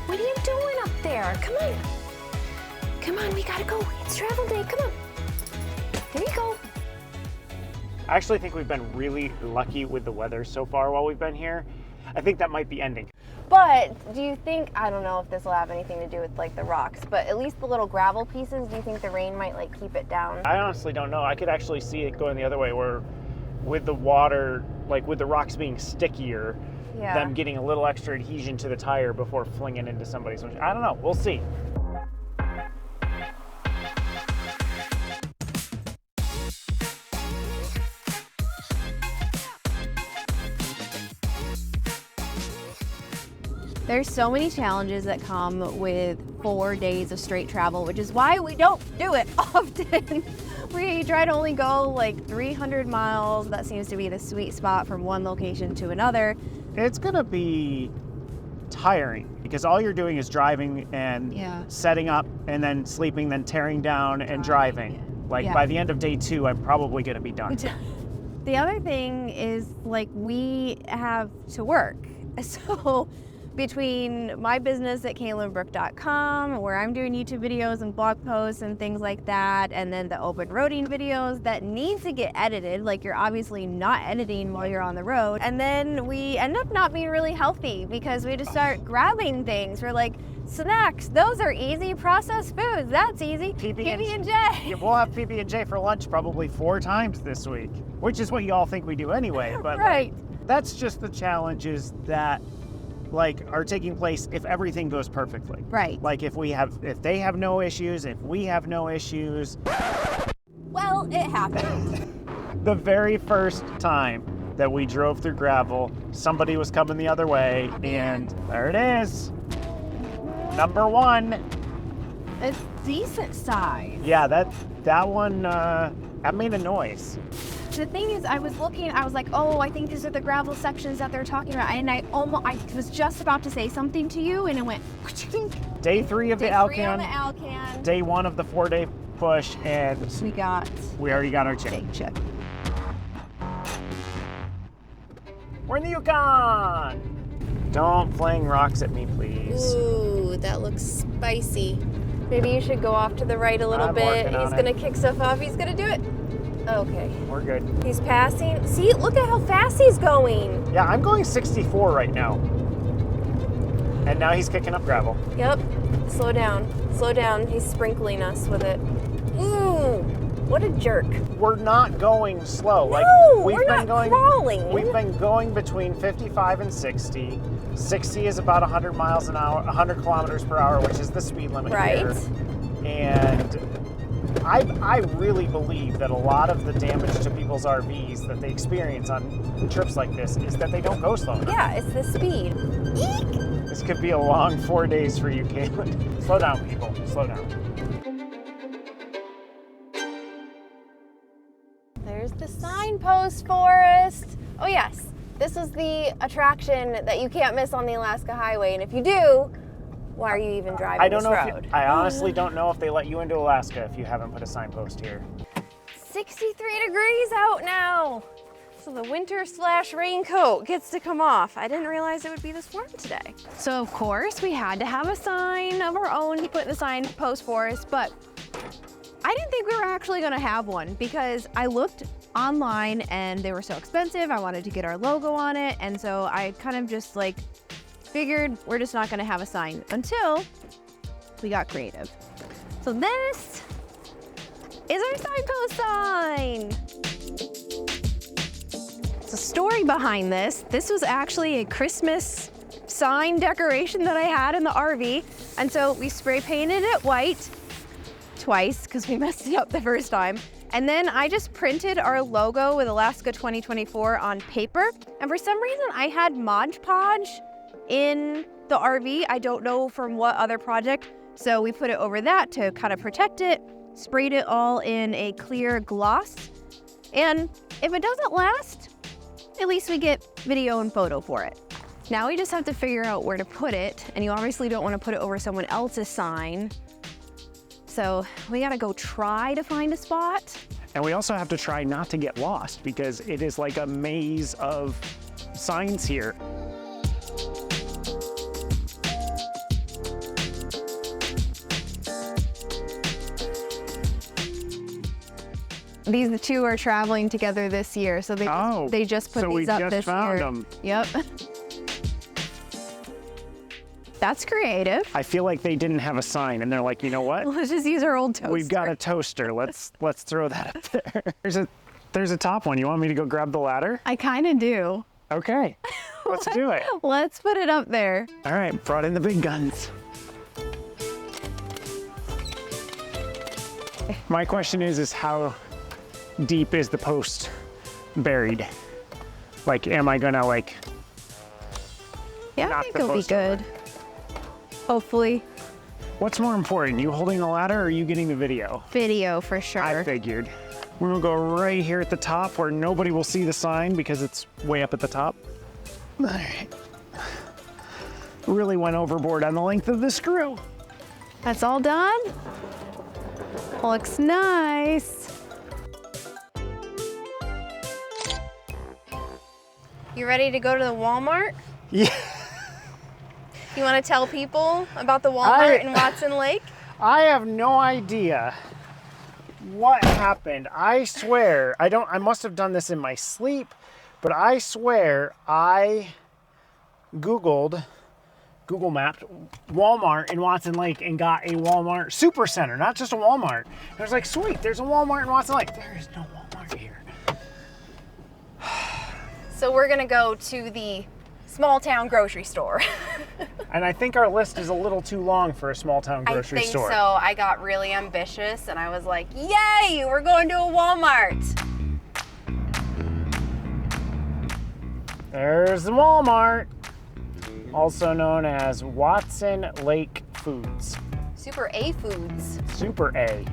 What are you doing up there? Come on. Come on, we gotta go. It's travel day, come on. Here you go. I actually think we've been really lucky with the weather so far while we've been here. I think that might be ending. But do you think, I don't know if this will have anything to do with like the rocks, but at least the little gravel pieces, do you think the rain might like keep it down? I honestly don't know. I could actually see it going the other way where with the water, like with the rocks being stickier, them getting a little extra adhesion to the tire before flinging into somebody's windshield. I don't know, we'll see. There's so many challenges that come with 4 days of straight travel, which is why we don't do it often. We try to only go like 300 miles. That seems to be the sweet spot from one location to another. It's gonna be tiring because all you're doing is driving and setting up and then sleeping, then tearing down and driving. Like by the end of day 2, I'm probably gonna be done. The other thing is like we have to work. So between my business at KalynBrook.com, where I'm doing YouTube videos and blog posts and things like that, and then the open roading videos that need to get edited, like you're obviously not editing while you're on the road. And then we end up not being really healthy because we just start grabbing things. We're like, snacks, those are easy. Processed foods, that's easy. PB&J. Yeah, we'll have PB&J for lunch probably 4 times this week, which is what you all think we do anyway. But right. Like, that's just the challenges that like are taking place if everything goes perfectly. Right. Like if they have no issues, if we have no issues. Well, it happened. The very first time that we drove through gravel, somebody was coming the other way, and there it is. Number 1. It's decent size. Yeah, that one that made a noise. The thing is, I was looking, I was like, oh, I think these are the gravel sections that they're talking about. And I was just about to say something to you, and it went. Day 3 of the Alcan. Day 1 of the 4-day push, and we already got our check. We're in the Yukon. Don't fling rocks at me, please. Ooh, that looks spicy. Maybe you should go off to the right a little bit. He's gonna kick stuff off. He's gonna do it. Okay. We're good. He's passing. See, look at how fast he's going. Yeah, I'm going 64 right now. And now he's kicking up gravel. Yep. Slow down. Slow down. He's sprinkling us with it. Ooh. What a jerk. We're not going slow. No, we're not crawling. We've been going between 55 and 60. 60 is about 100 miles an hour, 100 kilometers per hour, which is the speed limit here. And I really believe that a lot of the damage to people's RVs that they experience on trips like this is that they don't go slow enough. Yeah, it's the speed. Eek! This could be a long 4 days for you, Kalyn. Slow down, people. Slow down. There's the signpost forest. Oh yes, this is the attraction that you can't miss on the Alaska Highway. And if you do, why are you even driving this road? I honestly don't know if they let you into Alaska if you haven't put a signpost here. 63 degrees out now. So the winter/raincoat gets to come off. I didn't realize it would be this warm today. So of course we had to have a sign of our own to put in the signpost for us, but I didn't think we were actually gonna have one because I looked online and they were so expensive. I wanted to get our logo on it. And so I kind of just like figured we're just not gonna have a sign until we got creative. So this is our signpost sign. The story behind this was actually a Christmas sign decoration that I had in the RV. And so we spray painted it white twice because we messed it up the first time. And then I just printed our logo with Alaska 2024 on paper. And for some reason I had Mod Podge in the RV. I don't know from what other project. So we put it over that to kind of protect it, sprayed it all in a clear gloss. And if it doesn't last, at least we get video and photo for it. Now we just have to figure out where to put it. And you obviously don't want to put it over someone else's sign. So we gotta go try to find a spot. And we also have to try not to get lost because it is like a maze of signs here. These two are traveling together this year, so they just put these up this year. So we just found them. Yep. That's creative. I feel like they didn't have a sign and they're like, you know what? Let's just use our old toaster. We've got a toaster. Let's throw that up there. There's a top one. You want me to go grab the ladder? I kind of do. Okay. Let's do it. Let's put it up there. All right, brought in the big guns. My question is how deep is the post buried? Like, am I gonna like? Yeah, I think it'll be good. Hopefully. What's more important, you holding the ladder or you getting the video? Video for sure. I figured. We're gonna go right here at the top where nobody will see the sign because it's way up at the top. All right. Really went overboard on the length of the screw. That's all done. Looks nice. You ready to go to the Walmart? Yeah. You want to tell people about the Walmart in Watson Lake? I have no idea what happened. I swear, I must have done this in my sleep, but I swear I Google mapped Walmart in Watson Lake and got a Walmart Supercenter, not just a Walmart. And I was like, sweet, there's a Walmart in Watson Lake. There is no Walmart here. So we're gonna go to the small town grocery store. And I think our list is a little too long for a small town grocery store. I think so. I got really ambitious and I was like, yay, we're going to a Walmart. There's the Walmart, also known as Watson Lake Foods. Super A Foods. Super A,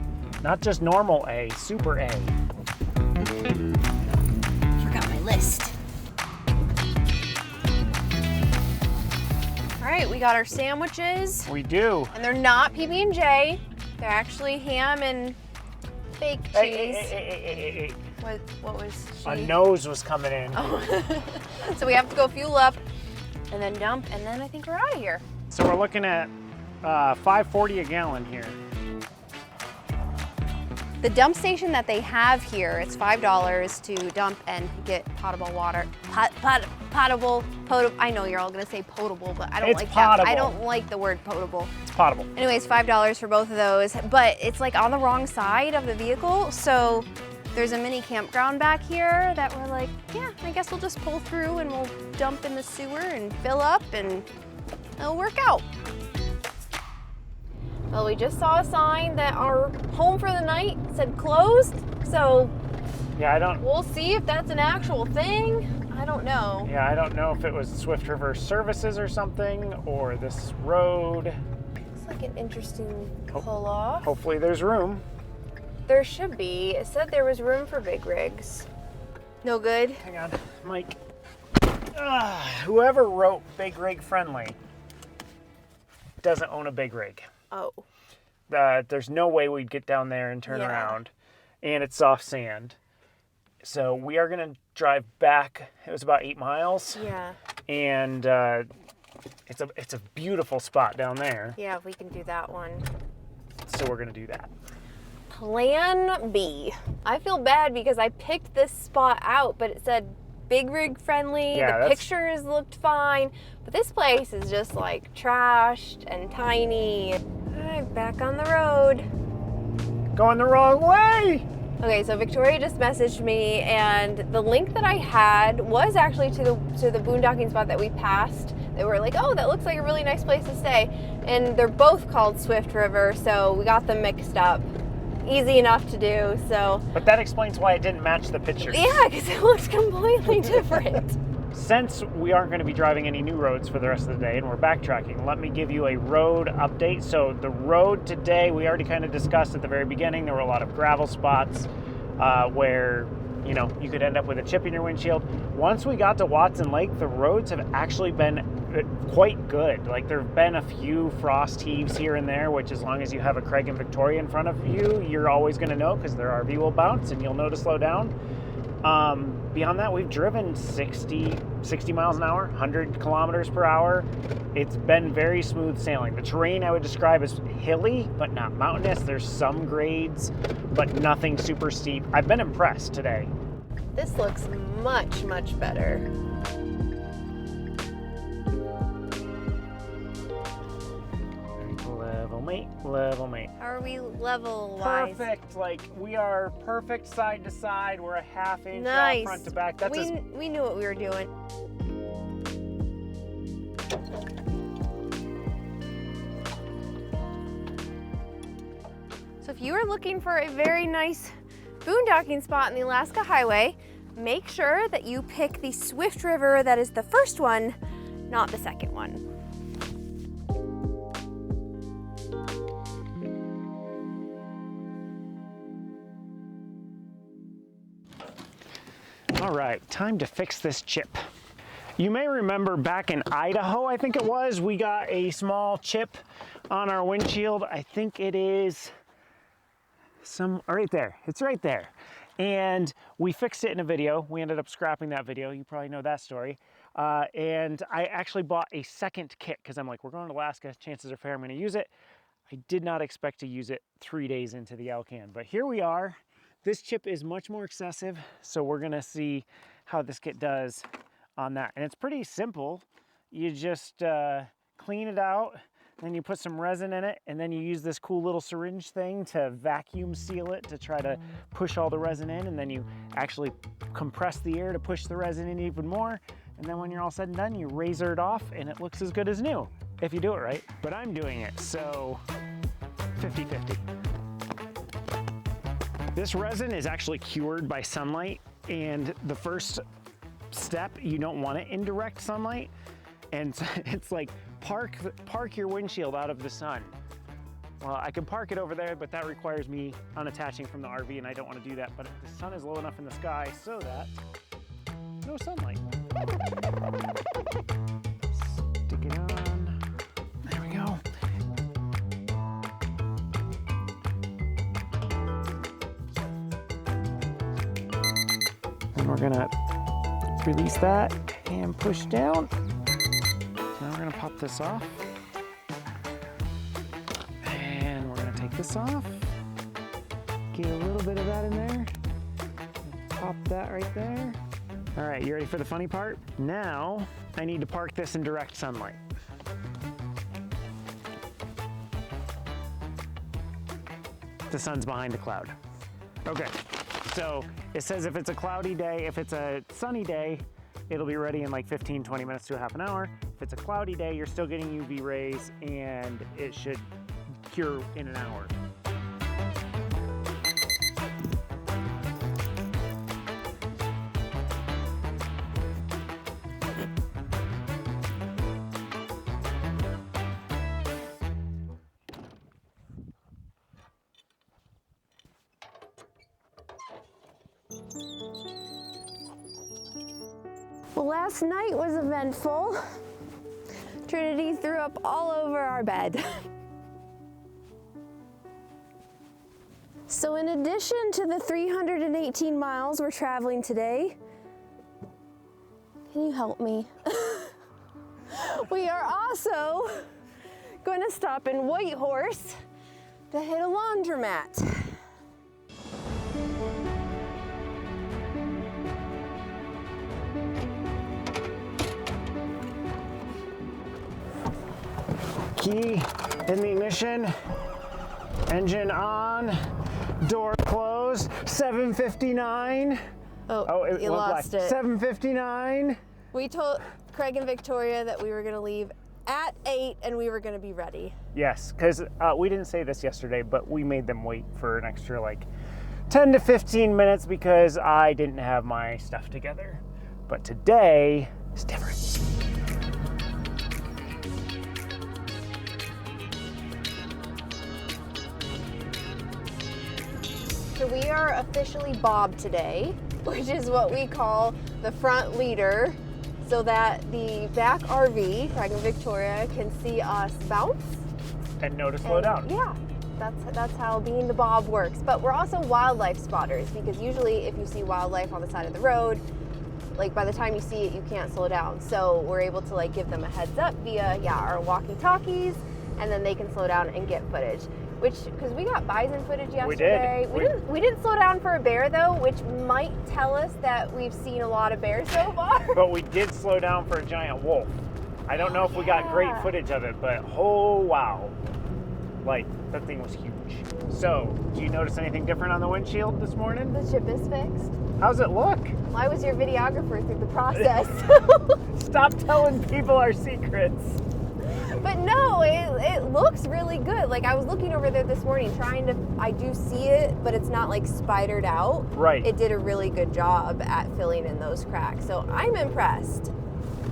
not just normal A, Super A. Forgot my list. All right, we got our sandwiches. We do. And they're not PB&J. They're actually ham and fake cheese. Hey. What was she? A nose was coming in. Oh. So we have to go fuel up and then dump, and then I think we're out of here. So we're looking at $5.40 a gallon here. The dump station that they have here, it's $5 to dump and get potable water. Potable. I know you're all gonna say potable, but I don't like potable. that. I don't like the word potable. It's potable. Anyways, $5 for both of those, but it's like on the wrong side of the vehicle. So there's a mini campground back here that we're like, yeah, I guess we'll just pull through and we'll dump in the sewer and fill up and it'll work out. Well, we just saw a sign that our home for the night said closed. So Yeah, we'll see if that's an actual thing. I don't know. Yeah, I don't know if it was Swift River Services or something, or this road. Looks like an interesting pull off. Hopefully there's room. There should be. It said there was room for big rigs. No good? Hang on, Mike. Whoever wrote big rig friendly doesn't own a big rig. Oh. There's no way we'd get down there and turn around, and it's soft sand. So we are gonna drive back. It was about 8 miles. Yeah. And it's a beautiful spot down there. Yeah, we can do that one. So we're gonna do that. Plan B. I feel bad because I picked this spot out, but it said big rig friendly. Yeah, the pictures looked fine, but this place is just like trashed and tiny. All right, back on the road. Going the wrong way. Okay, so Victoria just messaged me, and the link that I had was actually to the boondocking spot that we passed. They were like, oh, that looks like a really nice place to stay. And they're both called Swift River, so we got them mixed up. Easy enough to do, so. But that explains why it didn't match the pictures. Yeah, because it looks completely different. Since we aren't going to be driving any new roads for the rest of the day and we're backtracking, let me give you a road update. So the road today, we already kind of discussed at the very beginning, there were a lot of gravel spots where, you know, you could end up with a chip in your windshield. Once we got to Watson Lake, the roads have actually been quite good. Like, there have been a few frost heaves here and there, which as long as you have a Craig and Victoria in front of you, you're always going to know because their RV will bounce and you'll know to slow down. Beyond that, we've driven 60 miles an hour, 100 kilometers per hour. It's been very smooth sailing. The terrain I would describe as hilly, but not mountainous. There's some grades, but nothing super steep. I've been impressed today. This looks much, much better. Level mate. How are we level-wise? Perfect. Like, we are perfect side to side. We're a half inch Nice. off front to back. That's we knew what we were doing. So if you are looking for a very nice boondocking spot in the Alaska Highway, make sure that you pick the Swift River that is the first one, not the second one. All right, time to fix this chip. You may remember back in Idaho, I think it was, we got a small chip on our windshield. I think it is right there. It's right there. And we fixed it in a video. We ended up scrapping that video. You probably know that story. And I actually bought a second kit because I'm like, we're going to Alaska. Chances are fair I'm going to use it. I did not expect to use it 3 days into the Alcan, but here we are. This chip is much more excessive, so we're gonna see how this kit does on that. And it's pretty simple. You just clean it out, then you put some resin in it, and then you use this cool little syringe thing to vacuum seal it to try to push all the resin in, and then you actually compress the air to push the resin in even more. And then when you're all said and done, you razor it off, and it looks as good as new, if you do it right. But I'm doing it, so 50-50. This resin is actually cured by sunlight, and the first step, you don't want it in direct sunlight, and it's like park your windshield out of the sun. Well, I can park it over there, but that requires me unattaching from the RV, and I don't want to do that. But the sun is low enough in the sky so that no sunlight. Stick it on. There we go. And we're gonna release that and push down. Now we're gonna pop this off. And we're gonna take this off. Get a little bit of that in there. Pop that right there. All right, you ready for the funny part? Now, I need to park this in direct sunlight. The sun's behind a cloud. Okay, so it says if it's a cloudy day, if it's a sunny day, it'll be ready in like 15, 20 minutes to a half an hour. If it's a cloudy day, you're still getting UV rays and it should cure in an hour. Well, last night was eventful. Trinity threw up all over our bed. So in addition to the 318 miles we're traveling today, can you help me? We are also going to stop in Whitehorse to hit a laundromat. Key in the ignition, engine on, door closed, 7:59. Oh, it you went lost black. it. 7:59. We told Craig and Victoria that we were going to leave at 8 and we were going to be ready. Yes, because we didn't say this yesterday, but we made them wait for an extra like 10 to 15 minutes because I didn't have my stuff together. But today is different. So we are officially Bob today, which is what we call the front leader, so that the back RV, Craig and Victoria, can see us bounce. And know to slow down. Yeah, that's how being the Bob works. But we're also wildlife spotters, because usually if you see wildlife on the side of the road, like by the time you see it, you can't slow down. So we're able to like give them a heads up via our walkie-talkies, and then they can slow down and get footage. Which, because we got bison footage yesterday. We didn't slow down for a bear though, which might tell us that we've seen a lot of bears so far. But we did slow down for a giant wolf. I don't know if we got great footage of it, but oh wow. Like, that thing was huge. So, do you notice anything different on the windshield this morning? The chip is fixed. How's it look? Well, I was your videographer through the process. Stop telling people our secrets. But no, it looks really good. Like I was looking over there this morning I do see it, but it's not like spidered out. Right. It did a really good job at filling in those cracks. So I'm impressed.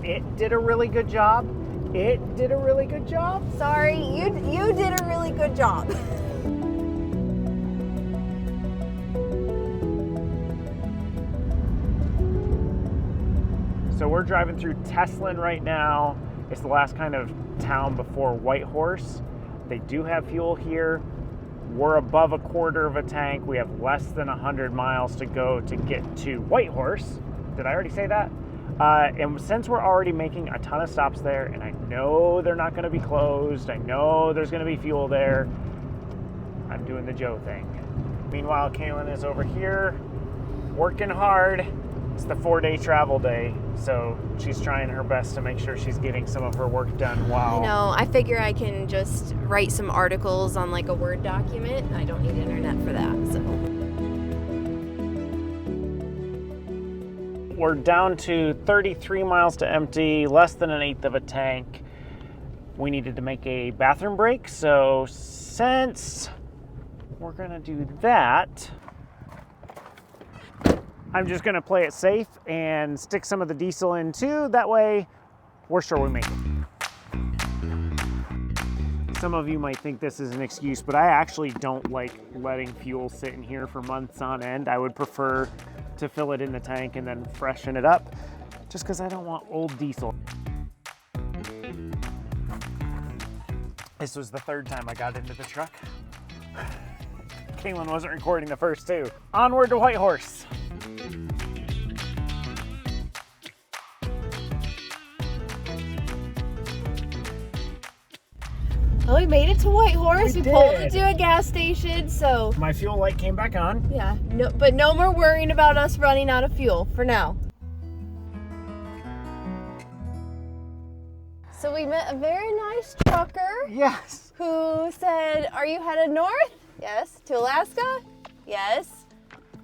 It did a really good job. It did a really good job. Sorry, you did a really good job. So we're driving through Teslin right now. It's the last kind of town before Whitehorse. They do have fuel here. We're above a quarter of a tank. We have less than 100 miles to go to get to Whitehorse. Did I already say that? And since we're already making a ton of stops there, and I know they're not gonna be closed, I know there's gonna be fuel there, I'm doing the Joe thing. Meanwhile, Kalyn is over here working hard. It's the 4-day travel day, so she's trying her best to make sure she's getting some of her work done. Wow. I know. I figure I can just write some articles on like a Word document. I don't need internet for that, so. We're down to 33 miles to empty, less than an eighth of a tank. We needed to make a bathroom break, so since we're gonna do that, I'm just gonna play it safe and stick some of the diesel in too. That way, we're sure we make it. Some of you might think this is an excuse, but I actually don't like letting fuel sit in here for months on end. I would prefer to fill it in the tank and then freshen it up, just because I don't want old diesel. This was the third time I got into the truck. Kalyn wasn't recording the first two. Onward to Whitehorse. Well, we made it to Whitehorse. We pulled did. into a gas station, so My fuel light came back on. yeah, but no more worrying about us running out of fuel for now. So we met a very nice trucker Yes. who said, "Are you headed north?" Yes. To Alaska? Yes.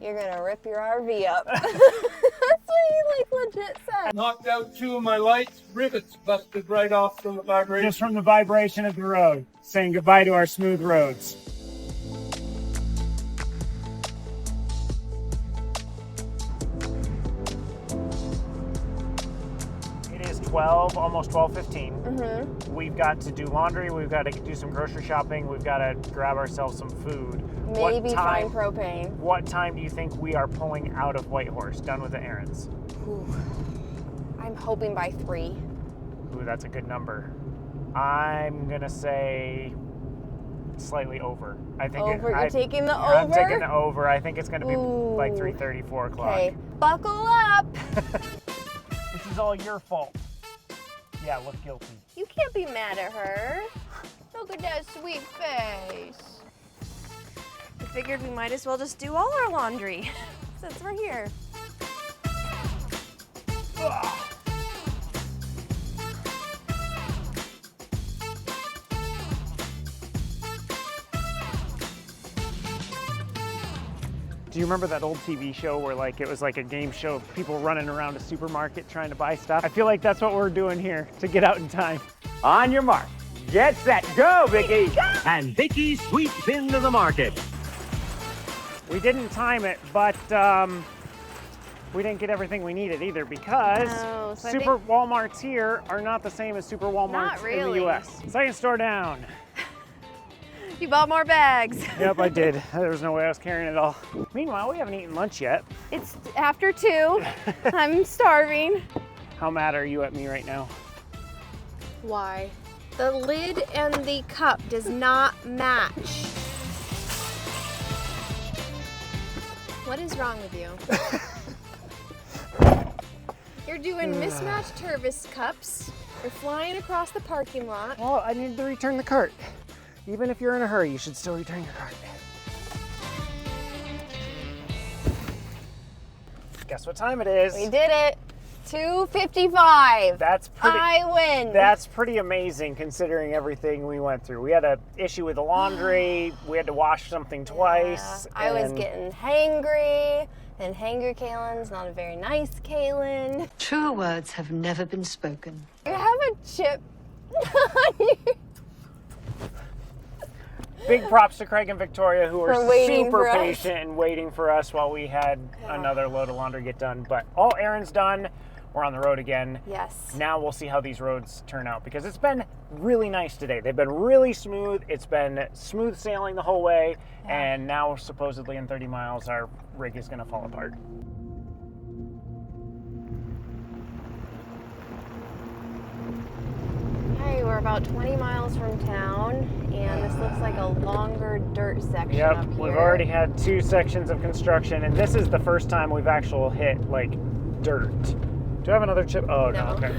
You're gonna rip your RV up. That's what he like legit said. Knocked out 2 of my lights. Rivets busted right off from the vibration. Just from the vibration of the road, saying goodbye to our smooth roads. It is 12, almost 12:15. We've got to do laundry, we've got to do some grocery shopping, we've got to grab ourselves some food. Maybe find propane. What time do you think we are pulling out of Whitehorse, done with the errands? Ooh. I'm hoping by 3. Ooh, that's a good number. I'm gonna say slightly over. I think You're taking the over? I'm taking the over. I think it's gonna be like 3:30, 4 o'clock. Okay, buckle up. This is all your fault. Yeah, look guilty. You can't be mad at her. Look at that sweet face. I figured we might as well just do all our laundry since we're here. Do you remember that old TV show where like it was like a game show of people running around a supermarket trying to buy stuff? I feel like that's what we're doing here to get out in time. On your mark, get set, go, Vicky! And Vicky sweeps into the market. We didn't time it, but we didn't get everything we needed either because so Super Walmarts here are not the same as Super Walmarts in the US. Second store down. You bought more bags. Yep, I did. There was no way I was carrying it all. Meanwhile, we haven't eaten lunch yet. It's after 2. I'm starving. How mad are you at me right now? Why? The lid and the cup does not match. What is wrong with you? You're doing mismatched Tervis cups. You're flying across the parking lot. Well, I need to return the cart. Even if you're in a hurry, you should still return your cart. Guess what time it is? We did it. 2:55. That's pretty. I win. That's pretty amazing considering everything we went through. We had an issue with the laundry. We had to wash something twice. I was getting hangry, and hangry Kalyn's not a very nice Kalyn. Truer words have never been spoken. You have a chip on you. Big props to Craig and Victoria, who were waiting super for us. patient and waiting for us while we had another load of laundry get done. But all errands done. We're on the road again. Yes. Now we'll see how these roads turn out because it's been really nice today. They've been really smooth. It's been smooth sailing the whole way. And now supposedly in 30 miles, our rig is going to fall apart. Hey, we're about 20 miles from town, and this looks like a longer dirt section up here. We've already had 2 sections of construction, and this is the first time we've actually hit like dirt. Do I have another chip? Oh, no, okay.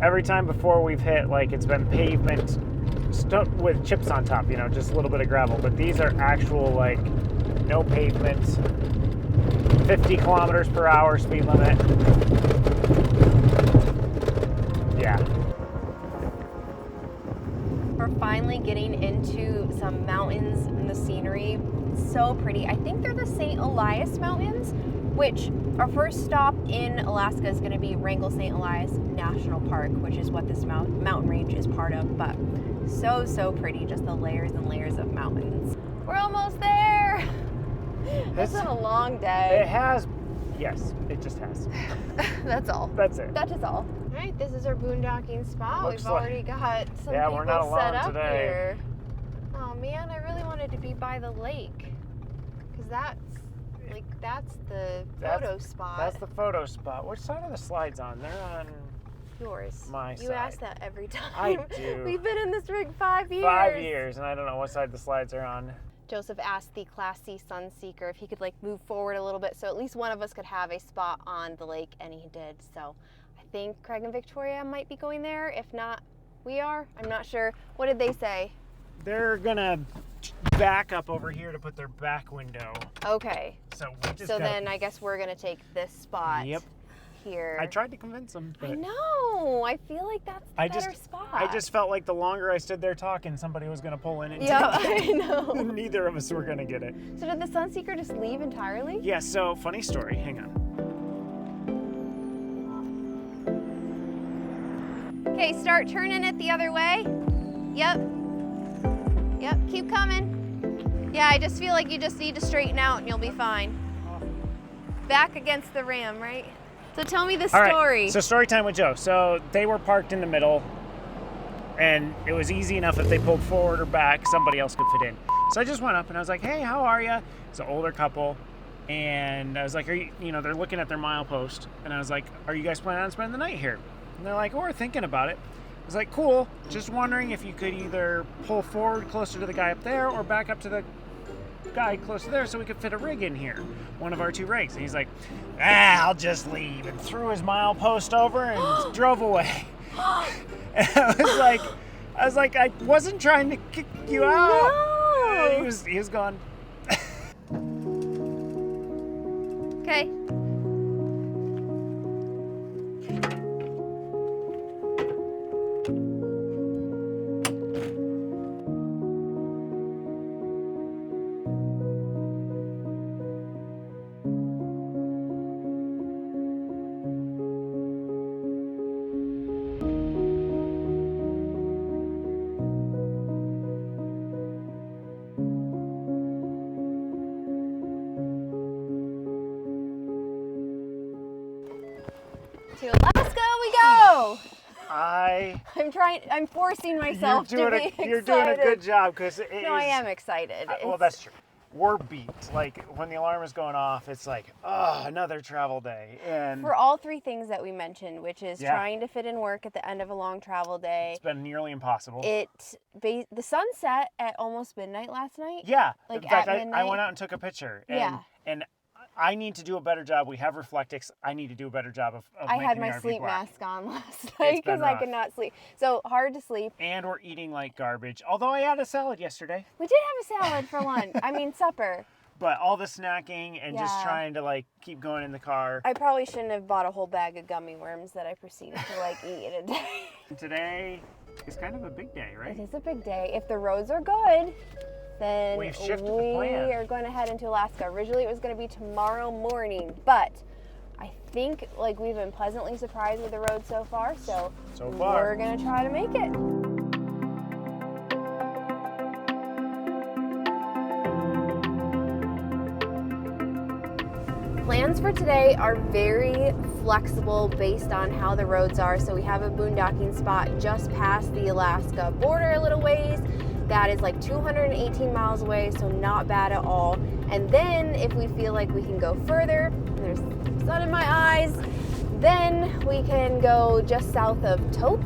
Every time before we've hit, like, it's been pavement with chips on top, you know, just a little bit of gravel. But these are actual, like, no pavement, 50 kilometers per hour speed limit. Yeah. We're finally getting into some mountains and the scenery. It's so pretty. I think they're the St. Elias Mountains, which our first stop in Alaska is going to be Wrangell St. Elias National Park, which is what this mountain range is part of. But so pretty, just the layers and layers of mountains. We're almost there. It's been a long day. It has. Yes, it just has. That's all. That's it. That is all. All right, this is our boondocking spot. Looks We've already got some Yeah, people we're not alone set up today. here. Oh man, I really wanted to be by the lake, because that's the photo spot. That's the photo spot. Which side are the slides on? They're on yours. my You side. ask that every time. I do. We've been in this rig 5 years. 5 years, and I don't know what side the slides are on. Joseph asked the Class C Sunseeker if he could like move forward a little bit so at least one of us could have a spot on the lake, and he did. So I think Craig and Victoria might be going there. If not, we are. I'm not sure. What did they say? They're gonna back up over here to put their back window. Okay. So we just So then I guess we're gonna take this spot. Yep. here. I tried to convince him. I But know. I feel like that's the better spot. I just felt like the longer I stood there talking, somebody was going to pull in and Yeah, take it. I know. Neither of us were going to get it. So did the Sunseeker just leave entirely? Yeah, so funny story. Hang on. Okay, start turning it the other way. Yep. Yep, keep coming. Yeah, I just feel like you just need to straighten out and you'll be fine. Back against the ram, right? So tell me the All story. right, so story time with Joe. So they were parked in the middle, and it was easy enough if they pulled forward or back, somebody else could fit in. So I just went up and I was like, hey, how are you? It's an older couple. And I was like, are you know, they're looking at their milepost. And I was like, are you guys planning on spending the night here? And they're like, oh, we're thinking about it. I was like, cool. Just wondering if you could either pull forward closer to the guy up there or back up to the guy close to there so we could fit a rig in here, one of our 2 rigs. And he's like, I'll just leave, and threw his milepost over and drove away. And I was like, I wasn't trying to kick you out. No. And he was gone. Okay. To Alaska we go! I'm forcing myself to be excited. You're doing a good job, because No, I am excited. Well, that's true. We're beat. Like, when the alarm is going off, it's like, oh, another travel day. And for all 3 things that we mentioned, which is Yeah. trying to fit in work at the end of a long travel day. it's been nearly impossible. The sun set at almost midnight last night. Yeah. Like In fact, at I midnight. went out and took a picture. And, Yeah. And I need to do a better job. We have Reflectix. I need to do a better job of I making had the my RV sleep black. mask on last night been because I rough. could not sleep. So hard to sleep. And we're eating like garbage. Although I had a salad yesterday. We did have a salad for lunch. I mean, supper. But all the snacking and just Yeah. trying to like keep going in the car. I probably shouldn't have bought a whole bag of gummy worms that I proceeded to like eat in a day. Today is kind of a big day, right? It is a big day. If the roads are good, then We've shifted the we plan. are going to head into Alaska. Originally, it was going to be tomorrow morning, but I think like we've been pleasantly surprised with the road so far. So far. we're going to try to make it. Plans for today are very flexible based on how the roads are. So we have a boondocking spot just past the Alaska border a little ways. That is like 218 miles away, so not bad at all. And then if we feel like we can go further, there's sun in my eyes, then we can go just south of Tok.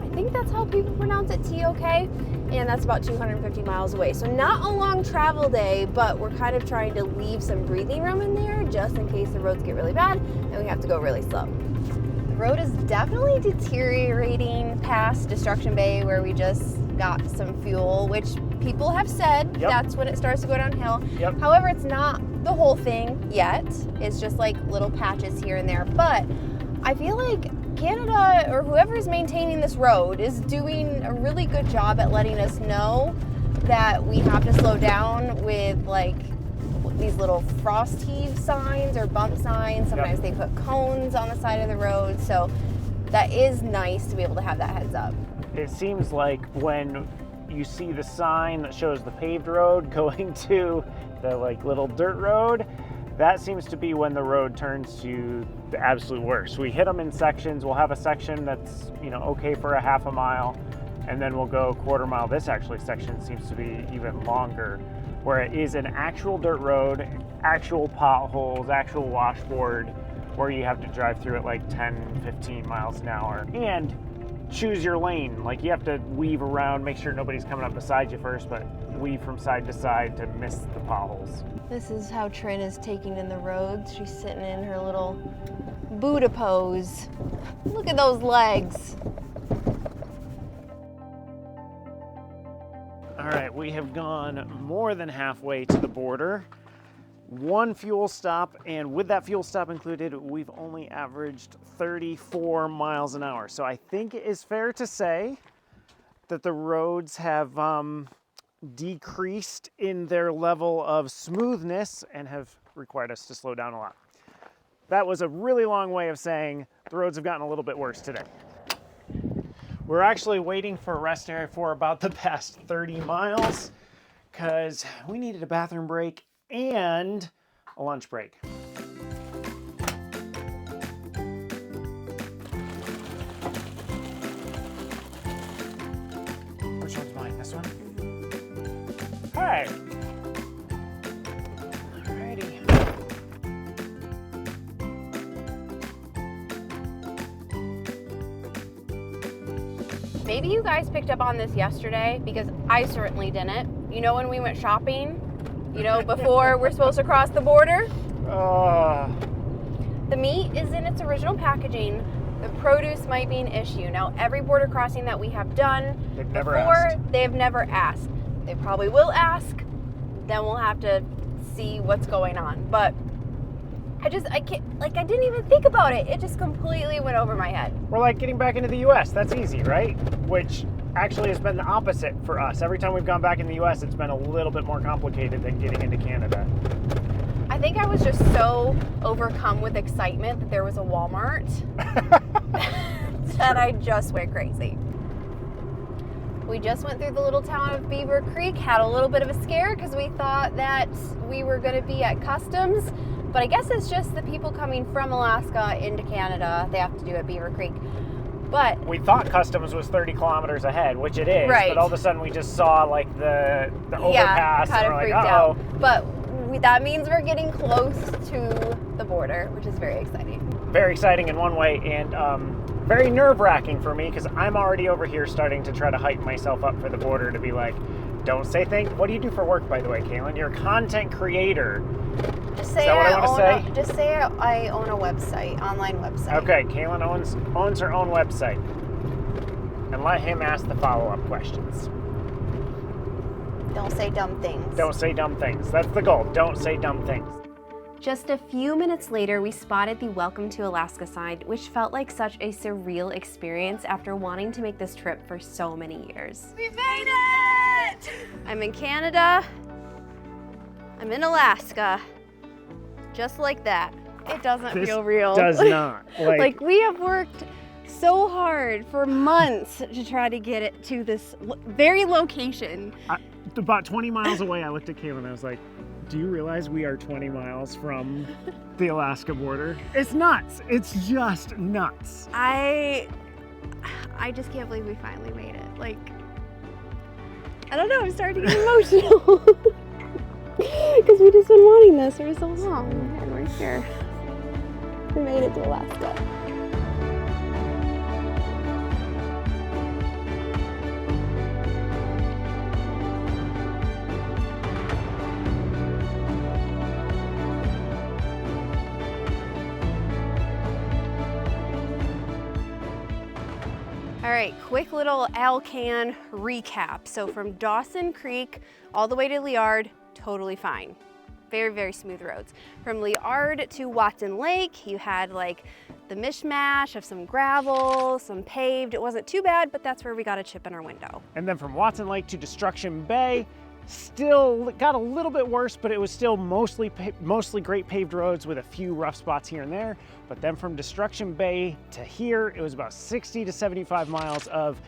I think that's how people pronounce it, T-O-K. And that's about 250 miles away. So not a long travel day, but we're kind of trying to leave some breathing room in there just in case the roads get really bad and we have to go really slow. The road is definitely deteriorating past Destruction Bay where we just got some fuel, which people have said that's when it starts to go downhill. Yep. However, it's not the whole thing yet. It's just like little patches here and there. But I feel like Canada or whoever is maintaining this road is doing a really good job at letting us know that we have to slow down with like these little frost heave signs or bump signs. Sometimes they put cones on the side of the road. So that is nice to be able to have that heads up. It seems like when you see the sign that shows the paved road going to the like little dirt road, that seems to be when the road turns to the absolute worst. We hit them in sections. We'll have a section that's, you know, okay for a half a mile, and then we'll go a quarter mile. This actually section seems to be even longer, where it is an actual dirt road, actual potholes, actual washboard, where you have to drive through it like 10, 15 miles an hour. And choose your lane. Like you have to weave around, make sure nobody's coming up beside you first, but weave from side to side to miss the potholes. This is how Trin is taking in the roads. She's sitting in her little Buddha pose. Look at those legs. All right, we have gone more than halfway to the border. one fuel stop, and with that fuel stop included, we've only averaged 34 miles an hour. So I think it is fair to say that the roads have decreased in their level of smoothness and have required us to slow down a lot. That was a really long way of saying the roads have gotten a little bit worse today. We're actually waiting for a rest area for about the past 30 miles because we needed a bathroom break and a lunch break. Which one's mine? This one? Hey! Alrighty. Maybe you guys picked up on this yesterday because I certainly didn't. You know when we went shopping, you know, before we're supposed to cross the border? The meat is in its original packaging. The produce might be an issue. Now, every border crossing that we have done they have never asked. They probably will ask. Then we'll have to see what's going on. But I didn't even think about it. It just completely went over my head. We're like getting back into the US. That's easy, right? Which actually has been the opposite for us. Every time we've gone back in the US, it's been a little bit more complicated than getting into Canada. I think I was just so overcome with excitement that there was a Walmart that I just went crazy. We just went through the little town of Beaver Creek, had a little bit of a scare because we thought that we were going to be at customs, but I guess it's just the people coming from Alaska into Canada, they have to do at Beaver Creek. But we thought customs was 30 kilometers ahead, which it is, right. But all of a sudden we just saw like the overpass, yeah, kind and of we're freaked like, out. But that means we're getting close to the border, which is very exciting. Very exciting in one way, and very nerve-wracking for me because I'm already over here starting to try to hype myself up for the border to be like, don't say thank. What do you do for work, by the way, Kalyn? You're a content creator. Just say Just say I own a website, online website. Okay, Kalyn owns her own website, and let him ask the follow-up questions. Don't say dumb things. Don't say dumb things. That's the goal. Don't say dumb things. Just a few minutes later, we spotted the Welcome to Alaska sign, which felt like such a surreal experience after wanting to make this trip for so many years. We made it! I'm in Canada. I'm in Alaska. Just like that. It doesn't feel real. Does not. Like we have worked so hard for months to try to get it to this very location. About 20 miles away, I looked at Kalyn and I was like, do you realize we are 20 miles from the Alaska border? It's nuts. It's just nuts. I just can't believe we finally made it. Like, I don't know, I'm starting to get emotional. Because we've just been wanting this for so long, and we're here. We made it to Alaska. All right, quick little Alcan recap. So from Dawson Creek all the way to Liard, totally fine. Very, very smooth roads. From Liard to Watson Lake, you had like the mishmash of some gravel, some paved. It wasn't too bad, but that's where we got a chip in our window. And then from Watson Lake to Destruction Bay, still got a little bit worse, but it was still mostly great paved roads with a few rough spots here and there. But then from Destruction Bay to here, it was about 60 to 75 miles of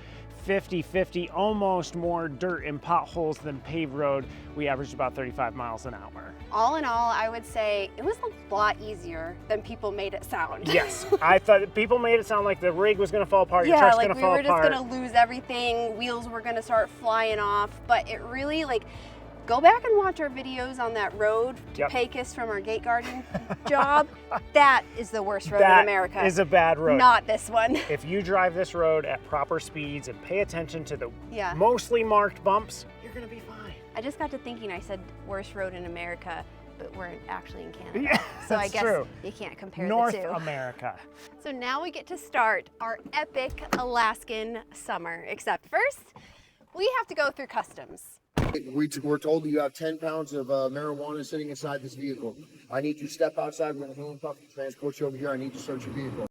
50-50, almost more dirt and potholes than paved road. We averaged about 35 miles an hour. All in all, I would say it was a lot easier than people made it sound. Yes, I thought people made it sound like the rig was gonna fall apart, your truck's gonna fall apart. Yeah, like we were just gonna lose everything, wheels were gonna start flying off, but it really, like, go back and watch our videos on that road to Pecos from our gate guarding job. That is the worst road in America. That is a bad road. Not this one. If you drive this road at proper speeds and pay attention to the Yeah. mostly marked bumps, you're gonna be fine. I just got to thinking, I said worst road in America, but we're actually in Canada. Yeah, so I that's guess true. you can't compare North the two. America. So now we get to start our epic Alaskan summer. Except first, we have to go through customs. We're told that you have 10 pounds of marijuana sitting inside this vehicle. I need you to step outside. We're going to handcuff you, transport you over here. I need you to search your vehicle.